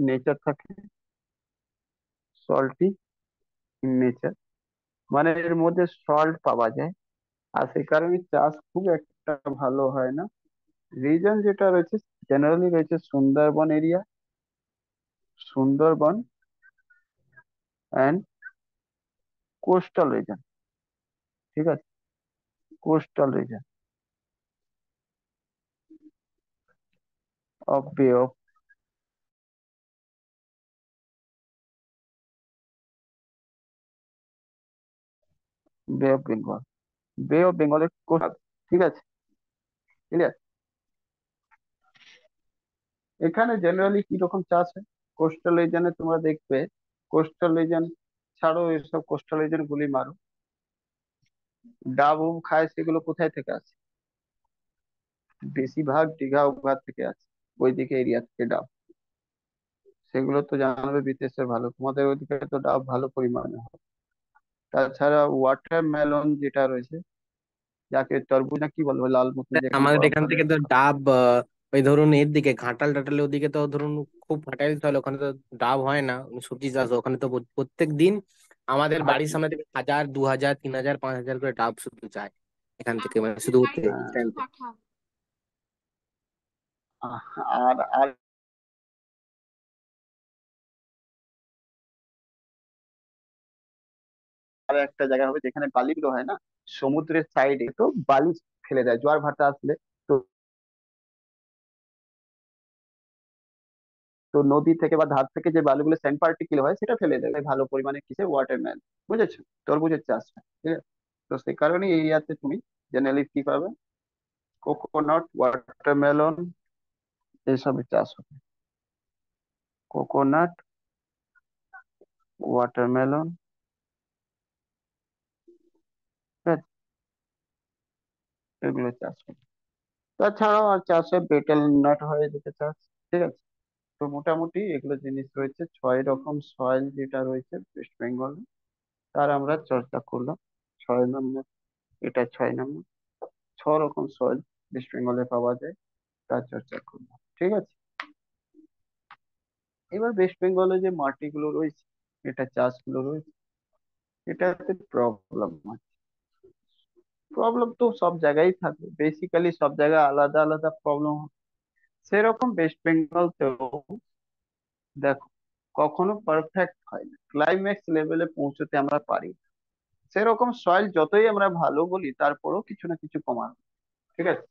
A: নেচার থাকে, সল্টি নেচার, মানে এর মধ্যে সল্ট পাওয়া যায়, আর সেই কারণে চাষ খুব একটা ভালো হয় না। রিজন যেটা রয়েছে, জেনারেলি রয়েছে Sundarban area, Sundarban and coastal reason. ঠিক আছে, কোস্টাল রিজন অফ বে অফ বেঙ্গল, বে অফ বেঙ্গলের কোস্টাল। ঠিক আছে, ক্লিয়ার। এখানে জেনারেলি কি রকম চাষ হয়, কোস্টাল রিজনে তোমরা দেখবে, কোস্টাল রিজন ছাড়ো, এসব কোস্টাল রিজন গুলি মারো, ডাব উব খায় সেগুলো কোথায় থেকে আসে, বেশিরভাগ দীঘা উঘা থেকে আসে, ওইদিকে এরিয়া থেকে ডাব, সেগুলো তো জানাবে বিদেশের ভালো, তোমাদের ওইদিকে তো ডাব ভালো পরিমাণে হয়। তাছাড়া ওয়াটারমেলন যেটা রয়েছে, যাকে তরমুজ না কি বলবো, লাল মতন যেখানে
C: আমাদের এখান
A: গরমকালে।
C: থেকে তো ডাব ওই ধরুন এর দিকে ঘাটাল টাটাল ওদিকে তো ধরুন খুব ফার্টাইল সয়েল, ওখানে তো ডাব হয় না, সবজি চাষ হয়। ওখানে তো প্রত্যেক দিন আমাদের বাড়ির সামনে থেকে 1000, 2000, 3000, 5000 করে ডাব শুধু যায় এখান থেকে, মানে শুধু
A: আর আর আর একটা জায়গা হবে যেখানে বালিগুলো হয় না, সমুদ্রের সাইডে তো বালি ফেলে দেয় জোয়ার ভাটা আসলে, তো তো নদী থেকে বা ধার থেকে যে বালুগুলো স্যান্ড পার্টিকেল হয় সেটা ফেলে দেয় ভালো পরিমাণে, কিসে, ওয়াটারমেলন, বুঝেছো, তরমুজের চাষ হয়। ঠিক আছে, তো সেই কারণে এই এরিয়াতে তুমি জেনারেলি কি পাবে, কোকোনাট, ওয়াটারমেলন, এইসবের চাষ হবে, কোকোনাট, ওয়াটারমেলন। ঠিক আছে, এগুলো চাষ হবে। তাছাড়াও আর চাষে বেটেল নাট হয়ে যেতে চাষ। ঠিক আছে, তো মোটামুটি এগুলো জিনিস রয়েছে, 6 রকম সয়েল যেটা রয়েছে ওয়েস্ট বেঙ্গল, তার আমরা চর্চা করলাম। 6 নম্বর, এটা 6 নম্বর, 6 রকম সয়েল ওয়েস্ট বেঙ্গলে পাওয়া যায়, তার চর্চা করলাম। ঠিক আছে, এবার ওয়েস্ট বেঙ্গলে যে মাটিগুলো রয়েছে, এটা চাষগুলো রয়েছে, এটাতে প্রবলেম আছে। প্রবলেম তো সব জায়গায় থাকে, বেসিক্যালি সব জায়গায় আলাদা আলাদা প্রবলেম। সেরকম ওয়েস্ট বেঙ্গলতেও দেখো, কখনো পারফেক্ট হয় না, ক্লাইম্যাক্স লেভেলে পৌঁছতে আমরা পারি না। সেরকম সয়েল যতই আমরা ভালো বলি, তারপরেও কিছু না কিছু কমার। ঠিক আছে,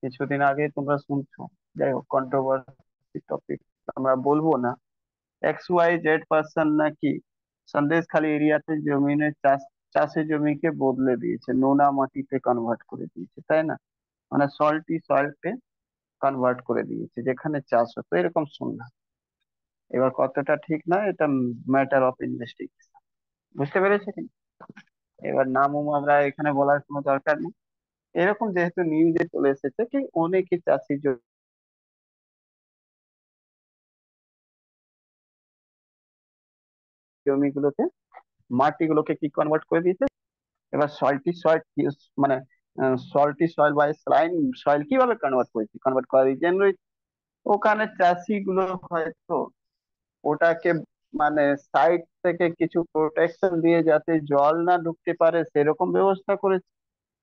A: কিছুদিন আগে তোমরা শুনছো, যাই হোক কন্ট্রোভার্সি টপিক, আমরা বলবো না, XYZ পার্সন নাকি সন্দেশখালী এরিয়াতে জমিনের চাষের জমিকে বদলে দিয়েছে, নোনা মাটিতে কনভার্ট করে দিয়েছে, তাই না, মানে সল্টি সয়েলকে কনভার্ট করে দিয়েছে, যেখানে চাষ হতো, এরকম শুনলাম। এবার কতটা ঠিক না, এটা ম্যাটার অফ ইনভেস্টিগেশন, বুঝতে পেরেছে কি? এবার নামও আমরা এখানে বলার কোনো দরকার নেই। এরকম যেহেতু নিউজে চলে এসেছে কি অনেকে চাষি জমিগুলোকে, মাটিগুলোকে কি কনভার্ট করে দিয়েছে। এবার সল্টি সয়েল মানে সল্টি সয়েল বা স্লাইম সয়েল কিভাবে কনভার্ট করেছে, কনভার্ট করার রিজন রয়েছে। ওখানে চাষি গুলো হয়তো ওটাকে মানে সাইড থেকে কিছু প্রোটেকশন দিয়ে যাতে জল না ঢুকতে পারে সেরকম ব্যবস্থা করেছে।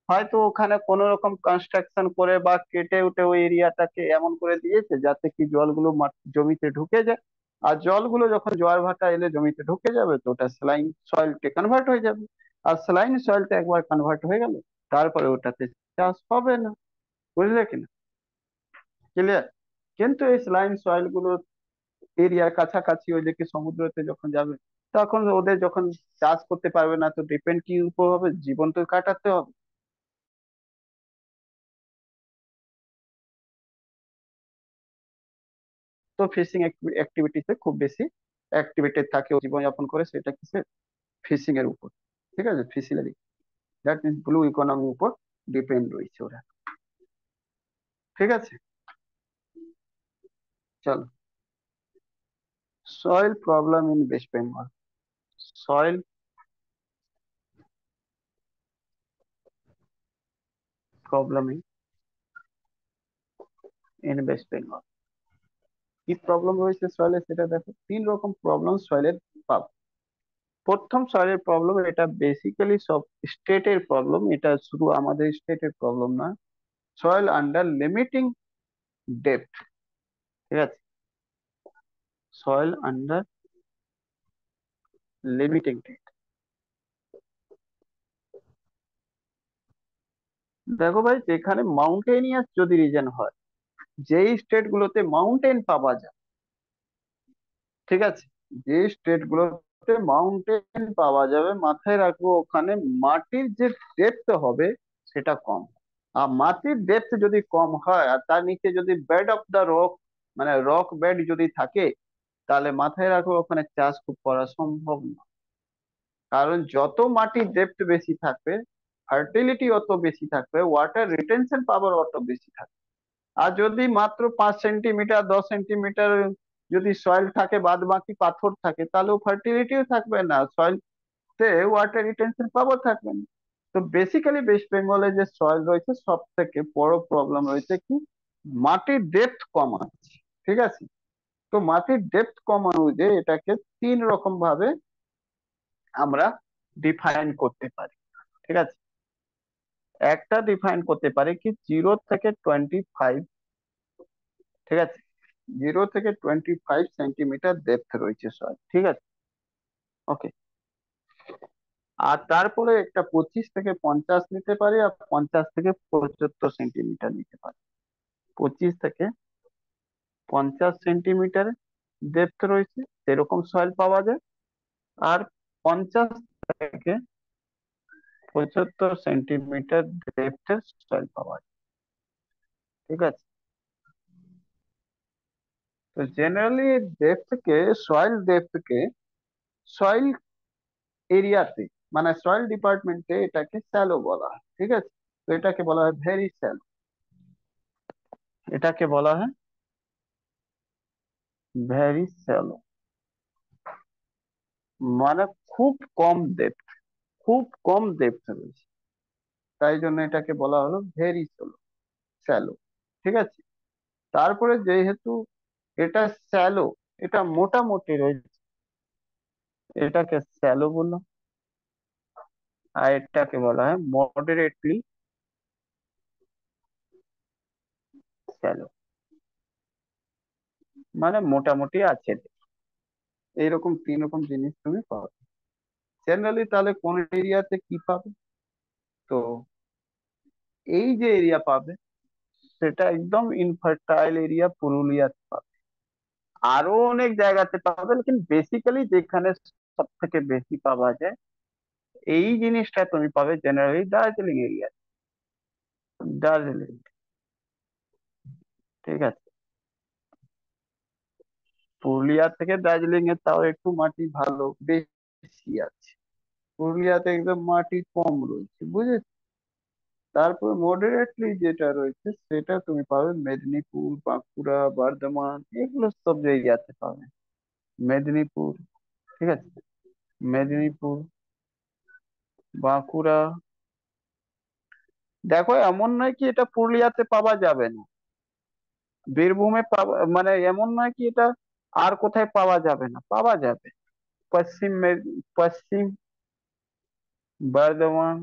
A: হয়তো ওখানে কোনো রকম কনস্ট্রাকশন করে বা কেটে উঠে ওই এরিয়াটাকে এমন করে দিয়েছে যাতে কি জলগুলো জমিতে ঢুকে যায়। আর জলগুলো যখন জোয়ার ভাটা এলে জমিতে ঢুকে যাবে তো ওটা স্যালাইন সয়েলটে কনভার্ট হয়ে যাবে। আর স্যালাইন সয়েলটা একবার কনভার্ট হয়ে গেল তারপরে ওটাতে চাষ হবে না। বুঝলে কিনা? ক্লিয়ার? কিন্তু এই স্যালাইন সয়েল গুলো এরিয়ার কাছাকাছি ওই দিকে সমুদ্রতে যখন যাবে তখন ওদের যখন চাষ করতে পারবে না তো ডিপেন্ড কি উপর হবে? জীবন তো কাটাতে হবে। তো ফিশিং অ্যাক্টিভিটিতে খুব বেশি অ্যাক্টিভেটেড থাকে ও জীবনযাপন করে সেটা কিসে? ফিশিং এর উপর। ঠিক আছে, ফিশারি, দ্যাট মিনস ব্লু ইকোনমির উপর ডিপেন্ড রয়েছে ওরা। ঠিক আছে, চলো। Soil problem in West Bengal. Soil problem in West Bengal. কি প্রবলেম রয়েছে সয়েলে সেটা দেখো। তিন রকম প্রবলেম সয়েলের পাব। প্রথম সয়েলের প্রবলেম, এটা বেসিক্যালি সব স্টেটের প্রবলেম, এটা শুধু আমাদের স্টেটের প্রবলেম না। Soil under limiting depth. ঠিক আছে, সয়েল আন্ডার লিমিটিং ডেপথ। দেখো ভাই, যেখানে মাউন্টেনিয়াস যদি রিজন হয়, যেই স্টেট গুলোতে মাউন্টেন পাওয়া যায়, ঠিক আছে, যে স্টেট গুলোতে মাউন্টেন পাওয়া যাবে মাথায় রাখবো ওখানে মাটির যে ডেপথ হবে সেটা কম। আর মাটির ডেপথ যদি কম হয় আর তার নিচে যদি বেড অফ দ্য রক, মানে রক বেড যদি থাকে, তাহলে মাথায় রাখবো ওখানে চাষ খুব করা সম্ভব না। কারণ যত মাটির ডেপথ বেশি থাকবে, ফার্টিলিটি অত বেশি থাকবে, ওয়াটার রিটেনশন পাওয়ার অত বেশি থাকবে। আর যদি মাত্র 5 সেন্টিমিটার 10 সেন্টিমিটার যদি সয়েল থাকে, বাদ বাকি পাথর থাকে, তাহলেও ফার্টিলিটিও থাকবে না, সয়েলতে ওয়াটার রিটেনশন পাওয়ার থাকবে না। তো বেসিক্যালি ওয়েস্ট বেঙ্গলে যে সয়েল রয়েছে সব থেকে বড় প্রবলেম রয়েছে কি? মাটির ডেপথ কম আছে। ঠিক আছে, তো মাটির ডেপথ কম অনুযায়ী এটাকে তিন রকম ভাবে আমরা ডিফাইন করতে পারি। ঠিক আছে, একটা ডিফাইন করতে পারি কি 0 থেকে 25। ঠিক আছে, 0 থেকে 25 সেন্টিমিটার ডেপথ রয়েছে সয়েল। ঠিক আছে, ওকে। আর তারপরে একটা 25 থেকে 50 নিতে পারি, আর 50 থেকে 75 সেন্টিমিটার নিতে পারি। 25 থেকে 50 সেন্টিমিটার ডেপথ রয়েছে সেরকম সয়েল পাওয়া যায়। আর 50 থেকে 75 সেন্টিমিটার ডেপথের সয়েল পাওয়া যায়। ঠিক আছে, তো জেনারেলি ডেপথকে, সয়েল ডেপথকে সয়েল এরিয়াতে, মানে সয়েল ডিপার্টমেন্টে এটাকে স্যালো বলা হয়। ঠিক আছে, তো এটাকে বলা হয় ভেরি স্যালো। এটাকে বলা হয় ভেরি স্যালো, মানে খুব কম ডেপথ, খুব কম ডেপথ রয়েছে, তাই জন্য এটাকে বলা হলো ভেরি স্যালো, স্যালো। ঠিক আছে, তারপরে যেহেতু এটা স্যালো, এটা মোটামুটি রয়েছে, এটাকে স্যালো বললাম। আর এটাকে বলা হয় মডারেটলি স্যালো, মানে মোটামুটি আছে। এইরকম তিন রকম জিনিস তুমি পাবে জেনারেলি। তাহলে কোন এরিয়াতে কি পাবে? তো এই যে এরিয়া পাবে সেটা একদম ইনফার্টাইল এরিয়া পুরুলিয়াতে পাবে। আরো অনেক জায়গাতে পাবে, লেকিন বেসিক্যালি যেখানে সব থেকে বেশি পাওয়া যায় এই জিনিসটা তুমি পাবে জেনারেলি দার্জিলিং এরিয়া। দার্জিলিং, ঠিক আছে। পুরুলিয়া থেকে দার্জিলিং এ তাও একটু মাটি ভালো বেশি আছে, পুরুলিয়াতে একদম মাটি কম রয়েছে, বুঝেছো? তারপর মডারেটলি যেটা রয়েছে সেটা তুমি পাবে মেদিনীপুর, বাঁকুড়া, বর্ধমান, এগুলো সব জায়গাতে পাবে। মেদিনীপুর, ঠিক আছে, মেদিনীপুর, বাঁকুড়া। দেখো এমন নয় কি এটা পুরুলিয়াতে পাওয়া যাবে না, বীরভূমে পাওয়া, মানে এমন নয় কি এটা আর কোথায় পাওয়া যাবে না, পাওয়া যাবে। পশ্চিম বর্ধমান,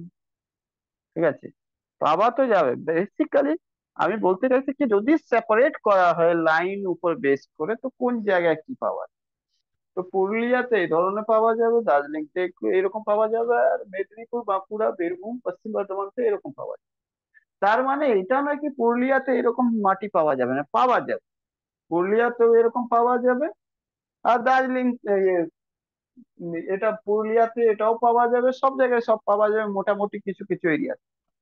A: ঠিক আছে, পাওয়া তো যাবে বেসিক্যালি। আমি বলতে চাইছি কি, যদি সেপারেট করা হয় লাইন উপর বেস করে, তো কোন জায়গায় কি পাওয়া যায়? তো পুরুলিয়াতে এই ধরনের পাওয়া যাবে, দার্জিলিংতে একটু এরকম পাওয়া যাবে, আর মেদিনীপুর, বাঁকুড়া, বীরভূম, পশ্চিম বর্ধমানতে এরকম পাওয়া যাবে। তার মানে এটা নয় কি পুরুলিয়াতে এরকম মাটি পাওয়া যাবে না, পাওয়া যাবে। পুরুলিয়াতেও এরকম পাওয়া যাবে। আর দার্জিলিং এটা পুরুলিয়াতে এটাও পাওয়া যাবে, সব জায়গায় সব পাওয়া যাবে মোটামুটি কিছু কিছু এরিয়া।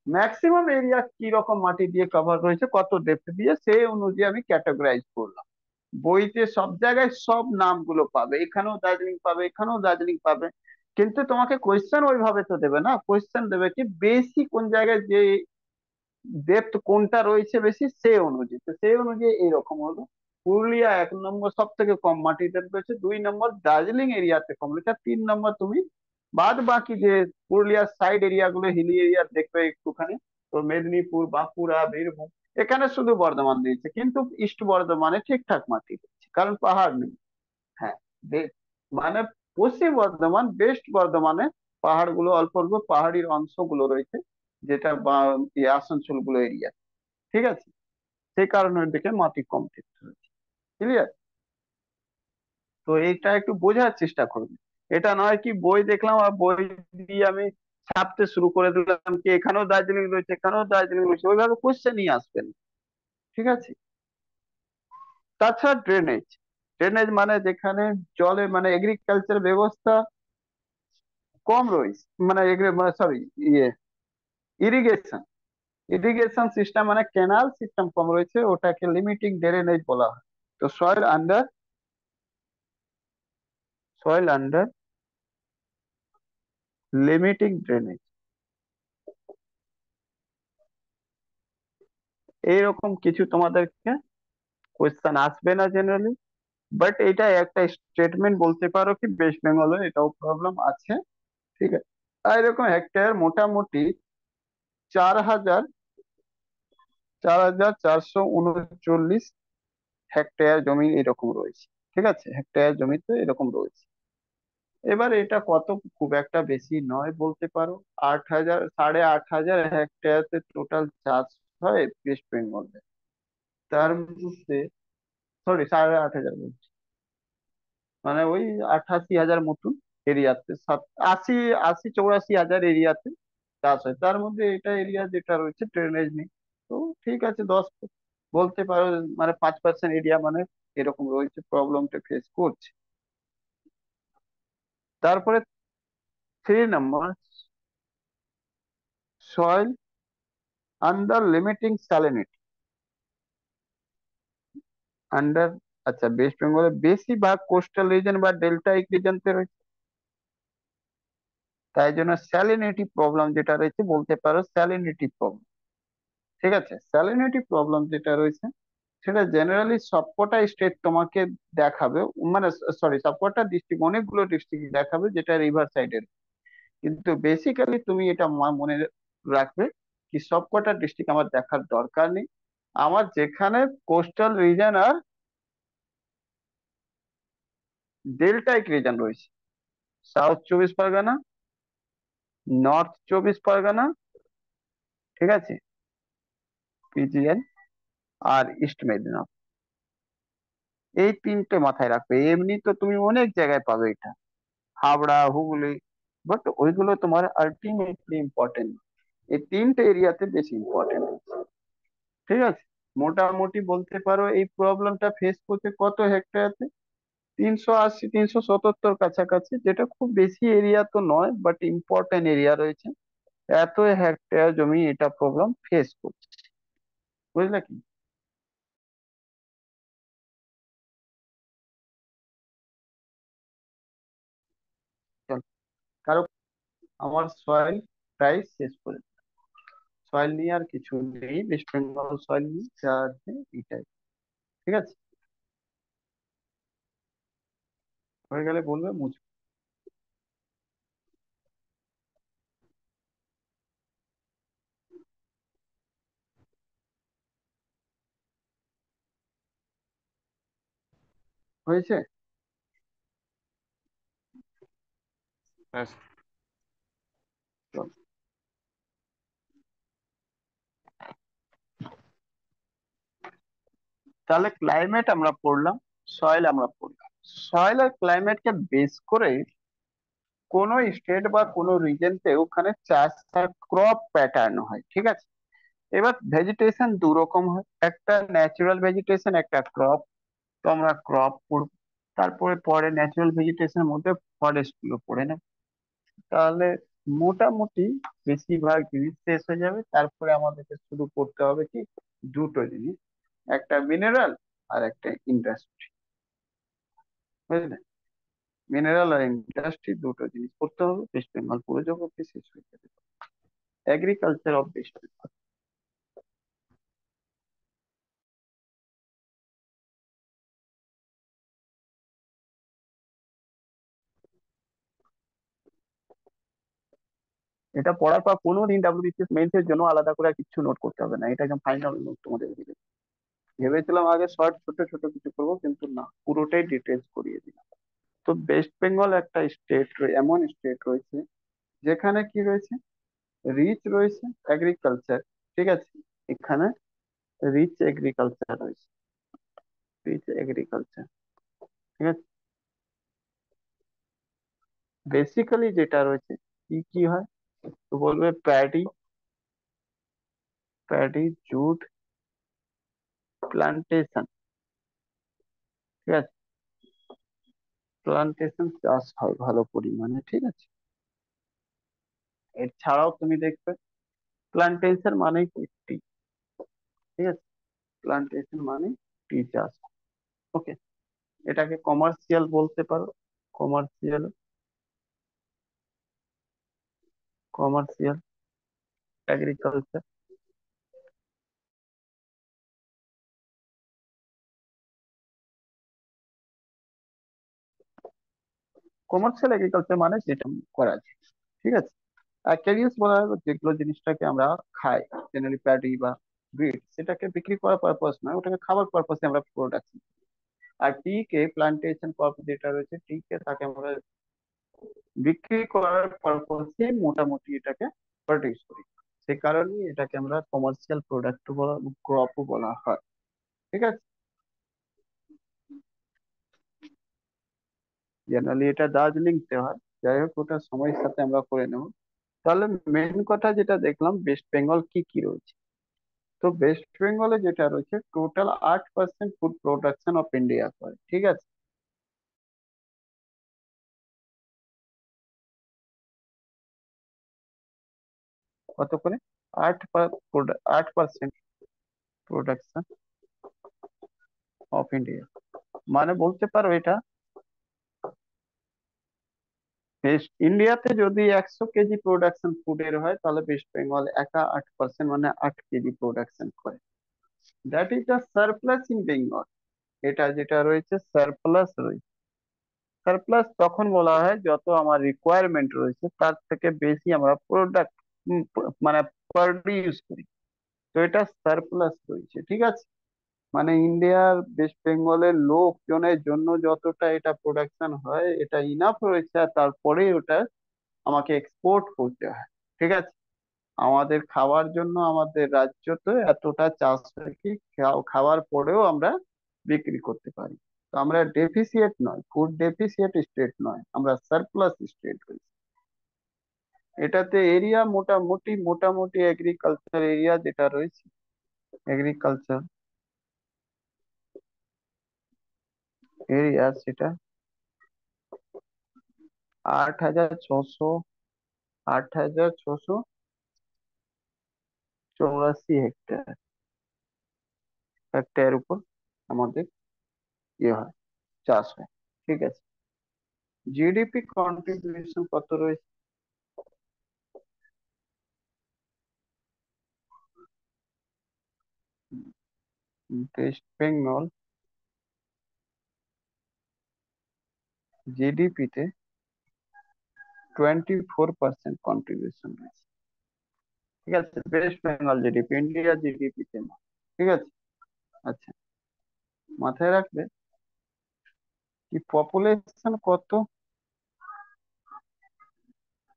A: ম্যাক্সিমাম এরিয়া কি রকম মাটি দিয়ে কভার রয়েছে, কত ডেপথ দিয়ে, সেই অনুযায়ী আমি ক্যাটাগরাইজ করলাম। বইতে সব জায়গায় সব নামগুলো পাবে, এখানেও দার্জিলিং পাবে, এখানেও দার্জিলিং পাবে। কিন্তু তোমাকে কোয়েশ্চেন ওইভাবে তো দেবে না, কোয়েশ্চেন দেবে কি বেশি কোন জায়গায় যে ডেপথ কোনটা রয়েছে বেশি, সেই অনুযায়ী। তো সেই অনুযায়ী এইরকম হলো। পুরুলিয়া 1 নম্বর সব থেকে কম মাটি ডেপথ রয়েছে, 2 নম্বর দার্জিলিং এরিয়াতে কম রয়েছে, আর 3 নম্বর তুমি বাদ বাকি যে পুরুলিয়ার সাইড এরিয়া গুলো, হিলি এরিয়া দেখবে একটুখানি, তো মেদিনীপুর, বাঁকুড়া, বীরভূম, এখানে শুধু বর্ধমান দিয়েছে, কিন্তু ইস্ট বর্ধমানে ঠিকঠাক মাটি দিচ্ছে, কারণ পাহাড় নেই। হ্যাঁ, দে- মানে পশ্চিম বর্ধমান, ওয়েস্ট বর্ধমানে পাহাড়গুলো অল্প অল্প পাহাড়ির অংশগুলো রয়েছে, যেটা আসানসোল গুলো এরিয়া, ঠিক আছে, সেই কারণে ওর দিকে মাটি কম দেখতে হচ্ছে। ক্লিয়ার? তো এইটা একটু বোঝার চেষ্টা করবে। এটা নয় কি বই দেখলাম আর বই দিয়ে আমি ছাপতে শুরু করে দিলাম কি এখানেও দার্জিলিং রয়েছে, এখানেও দার্জিলিং রয়েছে, ওইভাবে কোশ্চেনই আসবে না। ঠিক আছে। তাছাড়া ড্রেনেজ, ড্রেনেজ মানে যেখানে জলে মানে এগ্রিকালচার ব্যবস্থা কম রয়েছে, মানে সরি, ইয়ে ইরিগেশন, ইরিগেশন সিস্টেম মানে কেনাল সিস্টেম কম রয়েছে, ওটাকে লিমিটিং ড্রেনেজ বলা হয়। তো সয়েল আন্ডার লিমিটিং ড্রেনেজ, এইরকম কিছু তোমাদেরকে কোয়েশ্চেন আসবে না জেনারেলি। বাট এটা একটা স্টেটমেন্ট বলতে পারো কি ওয়েস্ট বেঙ্গলে এটাও প্রবলেম আছে। ঠিক আছে। আর এরকম হেক্টর মোটামুটি 4,439 হেক্টর জমি এরকম রয়েছে। ঠিক আছে, হেক্টর জমিতে এরকম রয়েছে। এবার এটা কত, খুব একটা বেশি নয় বলতে পারো। 8,000, 8,500 হেক্টরতে টোটাল চাষ হয় ওয়েস্ট বেঙ্গলে। তার মধ্যে, সরি, 8,500 বলছি, মানে ওই 88,000 মতন এরিয়াতে, 80-84 হাজার এরিয়াতে চাষ হয়। তার মধ্যে এটা এরিয়া যেটা রয়েছে ড্রেনেজ নেই। তো ঠিক আছে, বলতে পারো, মানে 5% এরিয়া মানে এরকম রয়েছে, প্রবলেমটা ফেস করছে। তারপরে 3 নম্বর, soil under limiting salinity, under, আচ্ছা, ওয়েস্ট বেঙ্গলে বেশিরভাগ কোস্টাল রিজন বা ডেল্টাইক রিজনতে রয়েছে, তাই জন্য স্যালিনিটি প্রবলেম যেটা রয়েছে বলতে পারো স্যালিনিটি প্রবলেম। ঠিক আছে, স্যালিনিটি প্রবলেম যেটা রয়েছে সেটা জেনারেলি সবকটা স্টেট তোমাকে দেখাবে, মানে সরি, সবকটা ডিস্ট্রিক্ট, অনেকগুলো ডিস্ট্রিক্ট দেখাবে যেটা রিভার সাইডের। কিন্তু বেসিক্যালি তুমি এটা মনে রাখবে কি সবকটা ডিস্ট্রিক্ট আমার দেখার দরকার নেই। আমার যেখানে কোস্টাল রিজন আর ডেল্টাইক রিজন রয়েছে, সাউথ 24 পরগনা, নর্থ 24 পরগনা, ঠিক আছে, পিজিএন, আর ইস্ট মেদিনীপুর, এই তিনটে মাথায় রাখবে। এমনি তো তুমি অনেক জায়গায় পাবে এটা, হাবড়া, হুগলি, বাট ওইগুলো তোমার আলটিমেটলি ইম্পর্টেন্ট। এই তিনটে এরিয়াতে বেশি ইম্পর্টেন্ট। ঠিক আছে। মোটামুটি বলতে পারো এই প্রবলেমটা ফেস করতে কত হেক্টর, 380, 377 কাছাকাছি, যেটা খুব বেশি এরিয়া তো নয়, বাট ইম্পর্টেন্ট এরিয়া রয়েছে। এত হেক্টর জমি এটা প্রবলেম ফেস করছে। বুঝলে কি? চল, কারো, আমার সয়েল প্রাইস শেষ করে, সয়েল নিয়ে আর কিছু নেই, ওয়েস্ট বেঙ্গল সয়েল নিয়ে যা আছে এটাই। ঠিক আছে, হয়ে গেলে বলবে, মুছে। হয়েছে?
B: হ্যাঁ।
A: চলো, তাহলে ক্লাইমেট আমরা পড়লাম, সয়েল আমরা পড়লাম। সয়েল আর ক্লাইমেটকে বেস করে কোন স্টেট বা কোন রিজনতে ওখানে চাষ আর ক্রপ প্যাটার্ন হয়, ঠিক আছে। এবার ভেজিটেশন দু রকম হয়, একটা ন্যাচারাল ভেজিটেশন, একটা ক্রপ। তো আমরা ক্রপ পড়ব, তারপরে পরে ন্যাচারাল ভেজিটেশনের মধ্যে ফরেস্ট গুলো পড়ে নেব। তাহলে মোটামুটি বেশিরভাগ জিনিস শেষ হয়ে যাবে। তারপরে আমাদেরকে শুরু করতে হবে কি, দুটো জিনিস, একটা মিনারেল আর একটা ইন্ডাস্ট্রি, বুঝলে। মিনারেল আর ইন্ডাস্ট্রি দুটো জিনিস করতে হবে, ওয়েস্ট বেঙ্গল পুরো জগৎকে শেষ হয়ে যাবে। Agriculture of West Bengal. এটা পড়ার পর কোনোদিন ডাব্লিউবিসিএস মেইনস এর জন্য আলাদা করে আর কিছু নোট করতে হবে না, এটা একদম ফাইনাল নোট তোমাদের দিবে। ভেবেছিলাম আগে শর্ট ছোট ছোট কিছু করবো, কিন্তু না, পুরোটাই ডিটেলস করিয়ে দিলাম। তো ওয়েস্ট বেঙ্গল একটা স্টেট, এমন স্টেট রয়েছে যেখানে কি রয়েছে, রিচ রয়েছে এগ্রিকালচার, ঠিক আছে। এখানে রিচ এগ্রিকালচার রয়েছে, রিচ এগ্রিকালচার, ঠিক আছে। বেসিক্যালি যেটা রয়েছে, কি কি হয়, তো বলবে প্যাডি, প্যাডি, জুট, প্লান্টেশন, ঠিক আছে। প্লান্টেশন চাষ হয় ভালো পরিমাণে, ঠিক আছে। এছাড়াও তুমি দেখবে প্লান্টেশন মানে কি টি, ঠিক আছে। প্লান্টেশন মানে টি চাষ, ওকে। এটাকে কমার্শিয়াল বলতে পারো, commercial, commercial agriculture. Commercial agriculture মানে যেটা করা যায়, ঠিক আছে। আর ক্যারিয়াস বলা হয় যেগুলো জিনিসটাকে আমরা খাই, জেনারেলি প্যাডি বা উইট, সেটাকে বিক্রি করার পারপাস নয়, ওটাকে খাবার পারপাসে আমরা প্রোডাকশন। আর টি কে প্লান্টেশন পারপাস যেটা রয়েছে, টি কে তাকে আমরা বিক্রি করার পারপাসে মোটামুটি এটাকে প্রডিউস করি। সে কারণে এটাকে আমরা কমার্শিয়াল প্রোডাক্ট বলা, ক্রপও বলা হয়, ঠিক আছে। জেনারেলি এটা দার্জিলিং তে হয়, যাই হোক ওটা সময়ের সাথে আমরা করে নেব। তাহলে মেন কথা যেটা দেখলাম, ওয়েস্ট বেঙ্গল কি কি রয়েছে। তো ওয়েস্ট বেঙ্গলে যেটা রয়েছে, total 8% food production of India করে, ঠিক আছে। কত করে? 8% প্রোডাকশন অফ ইন্ডিয়া, মানে বলতে পারো এটা, বেস্ট ইন্ডিয়াতে যদি 100 কেজি প্রোডাকশন ফুডের হয়, তাহলে ওয়েস্ট বেঙ্গল একা 8%, মানে 8 কেজি প্রোডাকশন করে। That is the surplus in Bengal. এটা যেটা রয়েছে সারপ্লাস রয়েছে। সারপ্লাস তখন বলা হয় যত আমার রিকোয়ারমেন্ট রয়েছে তার থেকে বেশি আমরা প্রোডাক্ট মানে প্রডিউস করি, তো এটা সারপ্লাস রয়েছে, ঠিক আছে। মানে ইন্ডিয়ার ওয়েস্ট বেঙ্গলের লোকজনের জন্য যতটা এটা প্রোডাকশন হয়, এটা ইনাফ রয়েছে, আর তারপরে ওটা আমাকে এক্সপোর্ট করতে হয়, ঠিক আছে। আমাদের খাওয়ার জন্য আমাদের রাজ্যতে এতটা চাষ হয় কি, খাওয়ার পরেও আমরা বিক্রি করতে পারি। তো আমরা ডেফিসিয়েট নয়, ফুড ডেফিসিয়েট স্টেট নয়, আমরা সারপ্লাস স্টেট হয়েছি। এটাতে এরিয়া মোটামুটি মোটামুটি এগ্রিকালচার এরিয়া যেটা রয়েছে, এগ্রিকালচার এরিয়া সেটা 8,600, 8,684 হেক্টর, হেক্টর উপর আমাদের ইয়ে হয়, চাষ হয়, ঠিক আছে। জিডিপি কন্ট্রিবিউশন কত রয়েছে? ওয়েস্ট বেঙ্গল জিডিপি তে 24% কন্ট্রিবিউশন রয়েছে, ঠিক আছে। West Bengal GDP, India GDP তে না, ঠিক আছে। আচ্ছা, মাথায় রাখবে কি পপুলেশন কত,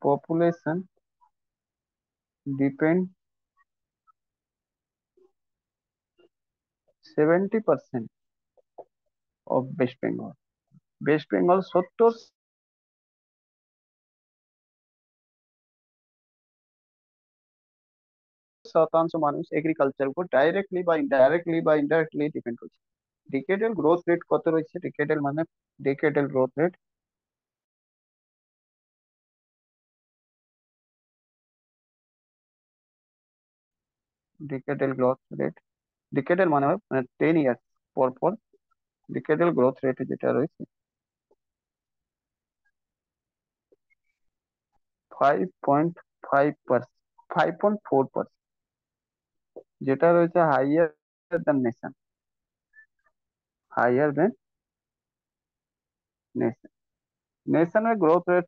A: population depend 70% of West Bengal. West Bengal 70% মানুষ এগ্রিকালচার উপর ডাইরেক্টলি ডিপেন্ড করছে। ডিকেডাল গ্রোথ রেট কত রয়েছে? ডিকেডাল মানে ডিকেডাল গ্রোথ রেট, ডিকেডাল গ্রোথ রেট, ডিকেডাল মানে 10 ইয়ার্স পর পর ডিকেডাল গ্রোথ রেট যেটা রয়েছে 5.5%, 5.4%, যেটা রয়েছে হাইয়ার দেন নেশন। নেশনের গ্রোথ রেট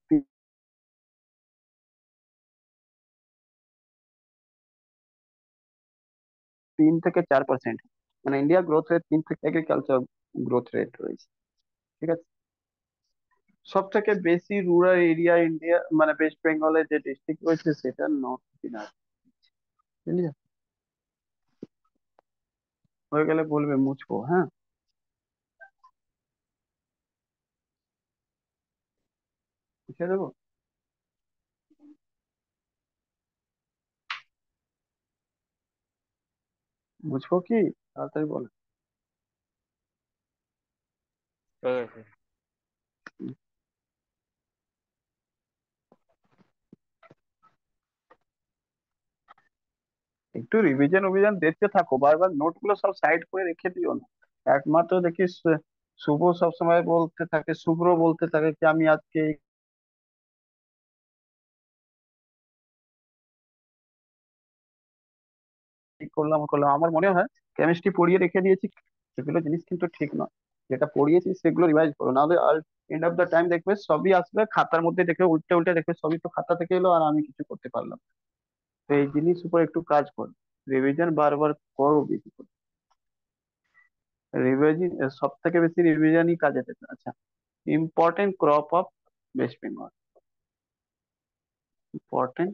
A: 3 থেকে 4%, মানে ইন্ডিয়া গ্রোথ রেট 3 থেকে এগ্রিকালচার গ্রোথ রেট রয়েছে। ঠিক আছে, সব থেকে বেশি রুরাল এরিয়া ইন্ডিয়া মানে ওয়েস্ট বেঙ্গলের যে ডিস্ট্রিক্ট রয়েছে সেটা নর্থ দিনাজপুর। বুঝলি? হয়ে গেলে বলবে মুছবো, হ্যাঁ? মুছে দেবো? মুছবো কি? তাড়াতাড়ি বলো।
B: হয়ে গেছে।
A: একটু রিভিশন অভিযান দেখতে থাকো, বারবার নোট গুলো সব সাইড করে রেখে দিও না। একমাত্র দেখিস শুভ সবসময় বলতে থাকে, শুভ্র বলতে থাকে কি আমি আজকে এই করলাম করলাম। আমার মনে হয় কেমিস্ট্রি পড়িয়ে রেখে দিয়েছি, সেগুলো জিনিস কিন্তু ঠিক নয়। যেটা পড়িয়েছি সেগুলো রিভাইজ করো, নাহলে আর এন্ড অফ দ্য টাইম দেখবে সবই আসবে খাতার মধ্যে, দেখবে উল্টে উল্টে দেখবে সবই তো খাতা থেকে এলো আর আমি কিছু করতে পারলাম না। তো এই জিনিস উপর একটু কাজ করো, রিভিশন বারবার করো বেশি করে। রিভিশন সব থেকে বেশি রিভিশনই কাজে দেবে। আচ্ছা, important crop of West Bengal, important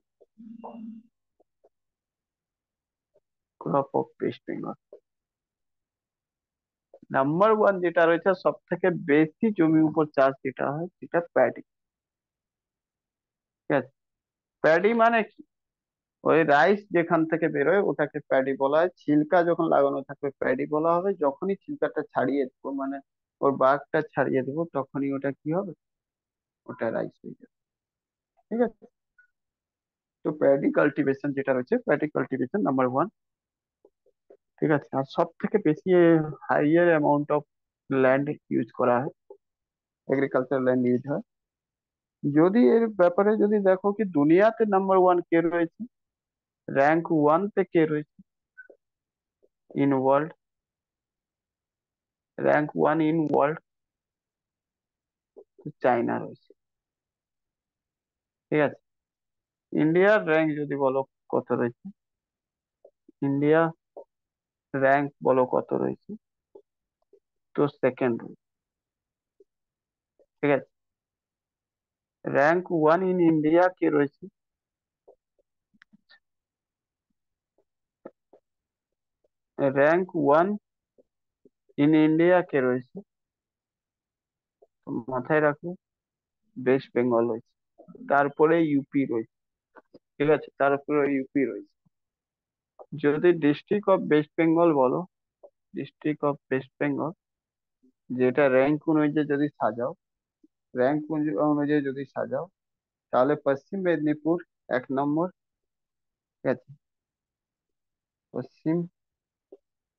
A: crop of West Bengal. Number one যেটা রয়েছে সব থেকে বেশি জমি উপর চাষ যেটা হয় সেটা প্যাডি। ঠিক আছে, প্যাডি মানে কি? ওই রাইস যেখান থেকে বেরোয় ওটাকে প্যাডি বলা হয়। ছিলকা যখন লাগানো থাকবে প্যাডি বলা হবে, যখনই ছিলকাটা ছাড়িয়ে দেবো মানে ওর বাগটা ছাড়িয়ে দেবো তখনই ওটা কি হবে? ওটা রাইস হয়ে যাবে। ঠিক আছে, তো প্যাডি কাল্টিভেশন যেটা রয়েছে, প্যাডি কাল্টিভেশন নাম্বার ওয়ান। ঠিক আছে, আর সব থেকে বেশি higher amount of land use করা হয়, এগ্রিকালচার ল্যান্ড ইউজ হয়। যদি এর ব্যাপারে যদি দেখো কি দুনিয়াতে নাম্বার ওয়ান কে রয়েছে, র্যাঙ্ক ওয়ান তে কে রয়েছে in world, rank one in world China রয়েছে। ঠিক আছে, ইন্ডিয়ার র্যাঙ্ক যদি বলো কত রয়েছে, ইন্ডিয়া র্যাঙ্ক বলো কত রয়েছে, তো সেকেন্ড রয়েছে। ঠিক আছে, র্যাঙ্ক ওয়ান ইন ইন্ডিয়া কে রয়েছে, র্যাঙ্ক ওয়ান ইন ইন্ডিয়া কে রয়েছে, তো মাথায় রাখো ওয়েস্ট বেঙ্গল রয়েছে, তারপরে ইউপি রয়েছে। ঠিক আছে, তারপরে ইউপি রয়েছে। যদি ডিস্ট্রিক্ট অফ ওয়েস্ট বেঙ্গল বলো, ডিস্ট্রিক্ট অফ ওয়েস্ট বেঙ্গল যেটা র্যাঙ্ক অনুযায়ী যদি সাজাও, র্যাঙ্ক অনুযায়ী যদি সাজাও তাহলে পশ্চিম মেদিনীপুর 1 নম্বর। ঠিক আছে, পশ্চিম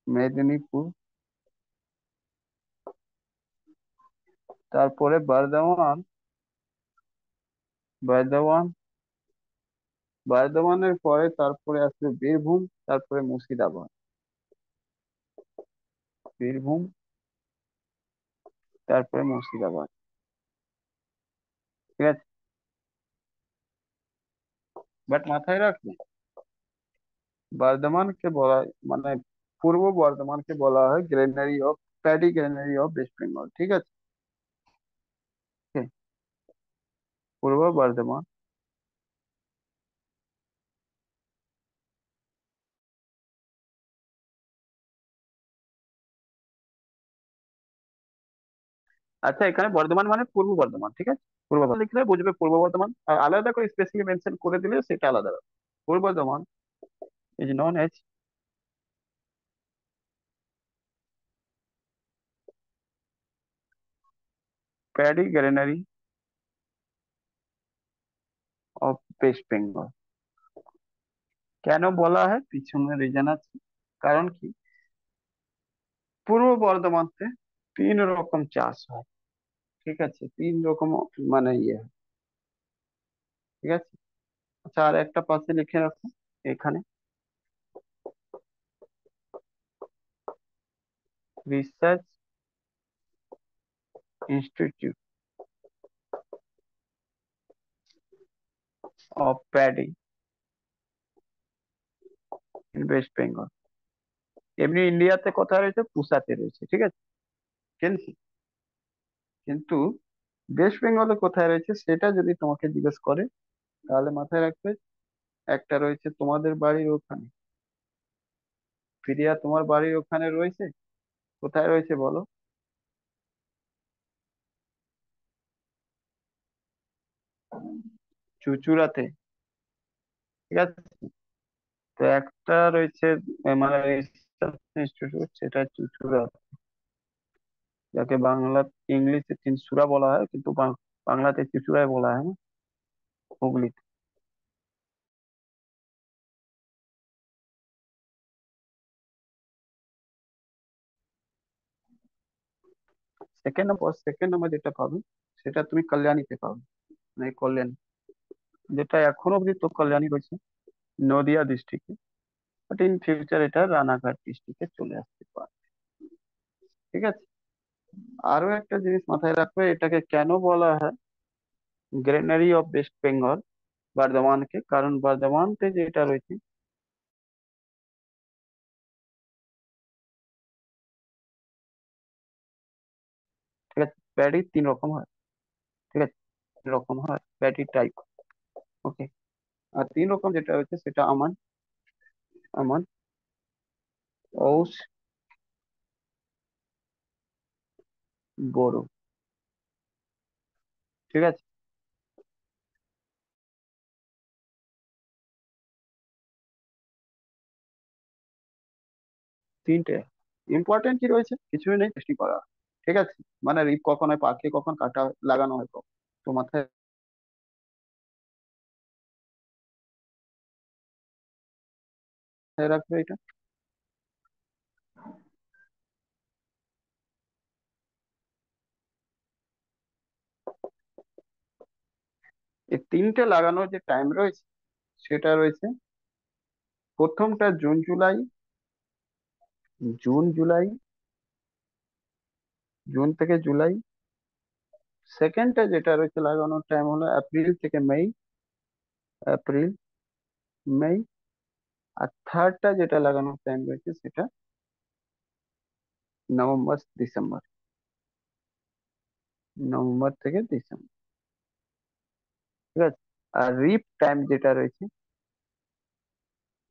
A: মেদিনীপুর, তারপরে বর্ধমান, বর্ধমান, বর্ধমানের পরে তারপরে আসবে বীরভূম, তারপরে মুর্শিদাবাদ, বীরভূম, তারপরে মুর্শিদাবাদ। ঠিক আছে, বাট মাথায় রাখবে বর্ধমানকে বলা হয় মানে পূর্ব বর্ধমানকে বলা হয় granary of, paddy granary of West Bengal. ঠিক আছে, পূর্ব বর্ধমান আচ্ছা, এখানে বর্ধমান মানে পূর্ব বর্ধমান, ঠিক আছে? পূর্ব বর্ধমান লিখলে বুঝবে পূর্ব বর্ধমান, আর আলাদা করে স্পেশালি মেনশন করে দিলে সেটা আলাদা ব্যাপার। পূর্ব Bardhaman is known as paddy granary of West Bengal. কেন বলা হয়, পিছনে রিজন আছে। কারণ কি, পূর্ব বর্ধমানতে 3 রকম চাষ হয়, ঠিক আছে? 3 রকম মানে ইয়ে হয়, ঠিক আছে? আচ্ছা, আর একটা পাশে লিখে রাখো এখানে, research institute of paddy in West Bengal. এমনি ইন্ডিয়াতে কোথায় রয়েছে, পুসাতে রয়েছে, ঠিক আছে? কিন্তু কিন্তু ওয়েস্ট বেঙ্গলে কোথায় রয়েছে সেটা যদি তোমাকে জিজ্ঞেস করে, তাহলে মাথায় রাখবে একটা রয়েছে তোমাদের বাড়ির ওখানে, ফিরিয়া তোমার বাড়ির ওখানে রয়েছে। কোথায় রয়েছে বলো? চুচুড়াতে, ঠিক আছে? তো একটা রয়েছে মানে রিসার্চ ইনস্টিটিউট, সেটা চুচুড়া, যাকে বাংলা ইংলিশে চিনসুরা বলা হয়, কিন্তু বাংলাতে চুচুড়ায় বলা হয় না, হুগলিতে। সেকেন্ড নম্বর যেটা পাবে সেটা তুমি কল্যাণীতে পাবে, মানে কল্যাণী, যেটা এখন অব্দি তো কল্যাণী রয়েছে নদিয়া ডিস্ট্রিক্টে, বাট ইন ফিউচার এটা রানাঘাট ডিস্ট্রিক্টে চলে আসতে পারে, ঠিক আছে? আরো একটা জিনিস মাথায় রাখবে, এটাকে কেন বলা হয় গ্রেনারি অফ ওয়েস্ট বেঙ্গল বর্ধমানকে, কারণ বর্ধমানতে যেটা রয়েছে, ঠিক আছে? প্যাডি 3 রকম হয়, ঠিক আছে? 3 রকম হয় প্যাডি টাইপ, ওকে? আর 3 রকম যেটা রয়েছে সেটা আমান, আমান, ঔস, বোরো, ঠিক আছে? 3টে ইম্পর্টেন্ট কি রয়েছে, কিছুই নেই, টেস্টিং করা, ঠিক আছে? মানে রিপ কখন হয়, পাখি কখন কাটা লাগানো হয় কখন, তো মাথায় রাখবে এটা। এই 3টে লাগানোর যে টাইম রয়েছে সেটা রয়েছে, প্রথমটা June July, June July, June থেকে জুলাই। সেকেন্ডটা যেটা রয়েছে লাগানোর টাইম হলো এপ্রিল থেকে মে, এপ্রিল, মে। আর থার্ডটা যেটা লাগানোর টাইম রয়েছে সেটা নভেম্বর ডিসেম্বর, নভেম্বর থেকে ডিসেম্বর, ঠিক আছে? আর রিপ টাইম যেটা রয়েছে,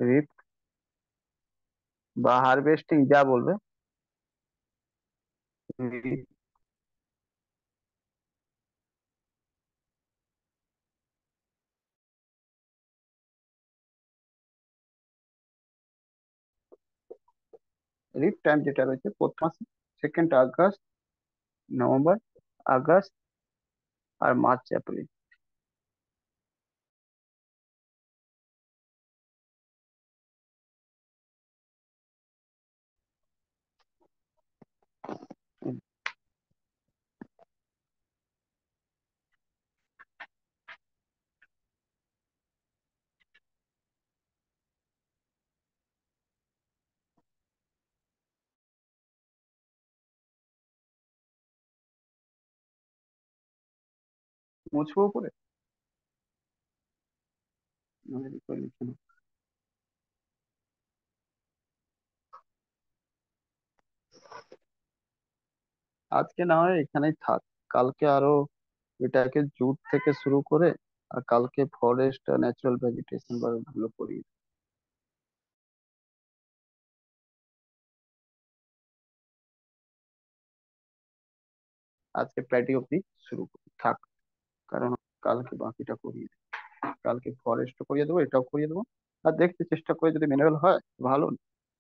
A: রিপ বা হারভেস্টিং যা বলবে, রিপ টাইম যেটা রয়েছে প্রথম মাসে, সেকেন্ড আগস্ট, নভেম্বর, আগস্ট, আর মার্চ এপ্রিল। মুছবো উপরে, নাহলে করে লিখে নাও। আজকে না হয় এখানেই থাক, কালকে আরো এটাকে জুট থেকে শুরু করে, আর কালকে ফরেস্ট ন্যাচারাল ভেজিটেশন গুলো করি। আজকে প্যাডি অব্দি শুরু করি থাক, কারণ কালকে বাকিটা করিয়ে দেবো। কালকে ফরেস্ট করিয়ে দেবো, এটাও করিয়ে দেবো। আর দেখতে চেষ্টা করে, যদি মিনারেল হয় ভালো,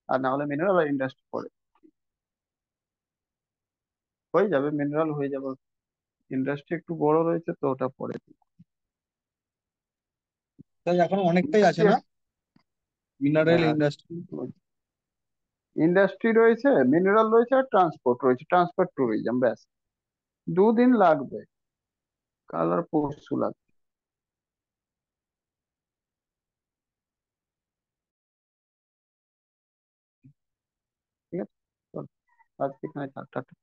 A: আর না হলে মিনারেল আর ইন্ডাস্ট্রি পরে হয়ে যাবে, মিনারেল হয়ে যাবে। ইন্ডাস্ট্রি একটু বড় রয়েছে তো, ওটা পরে দিই।
D: তাই এখন অনেকটাই আছে
A: ইন্ডাস্ট্রি,
D: না, মিনারেল
A: হ্যাঁ,
D: ইন্ডাস্ট্রি।
A: ইন্ডাস্ট্রি রয়েছে, মিনারেল রয়েছে, আর ট্রান্সপোর্ট রয়েছে, ট্রান্সপোর্ট ট্যুরিজম, ব্যাস। 2 দিন লাগবে, কাল আর পরশু লাগবে। ঠিক আছে, চল, আজকে এখানে থাক, টাটা।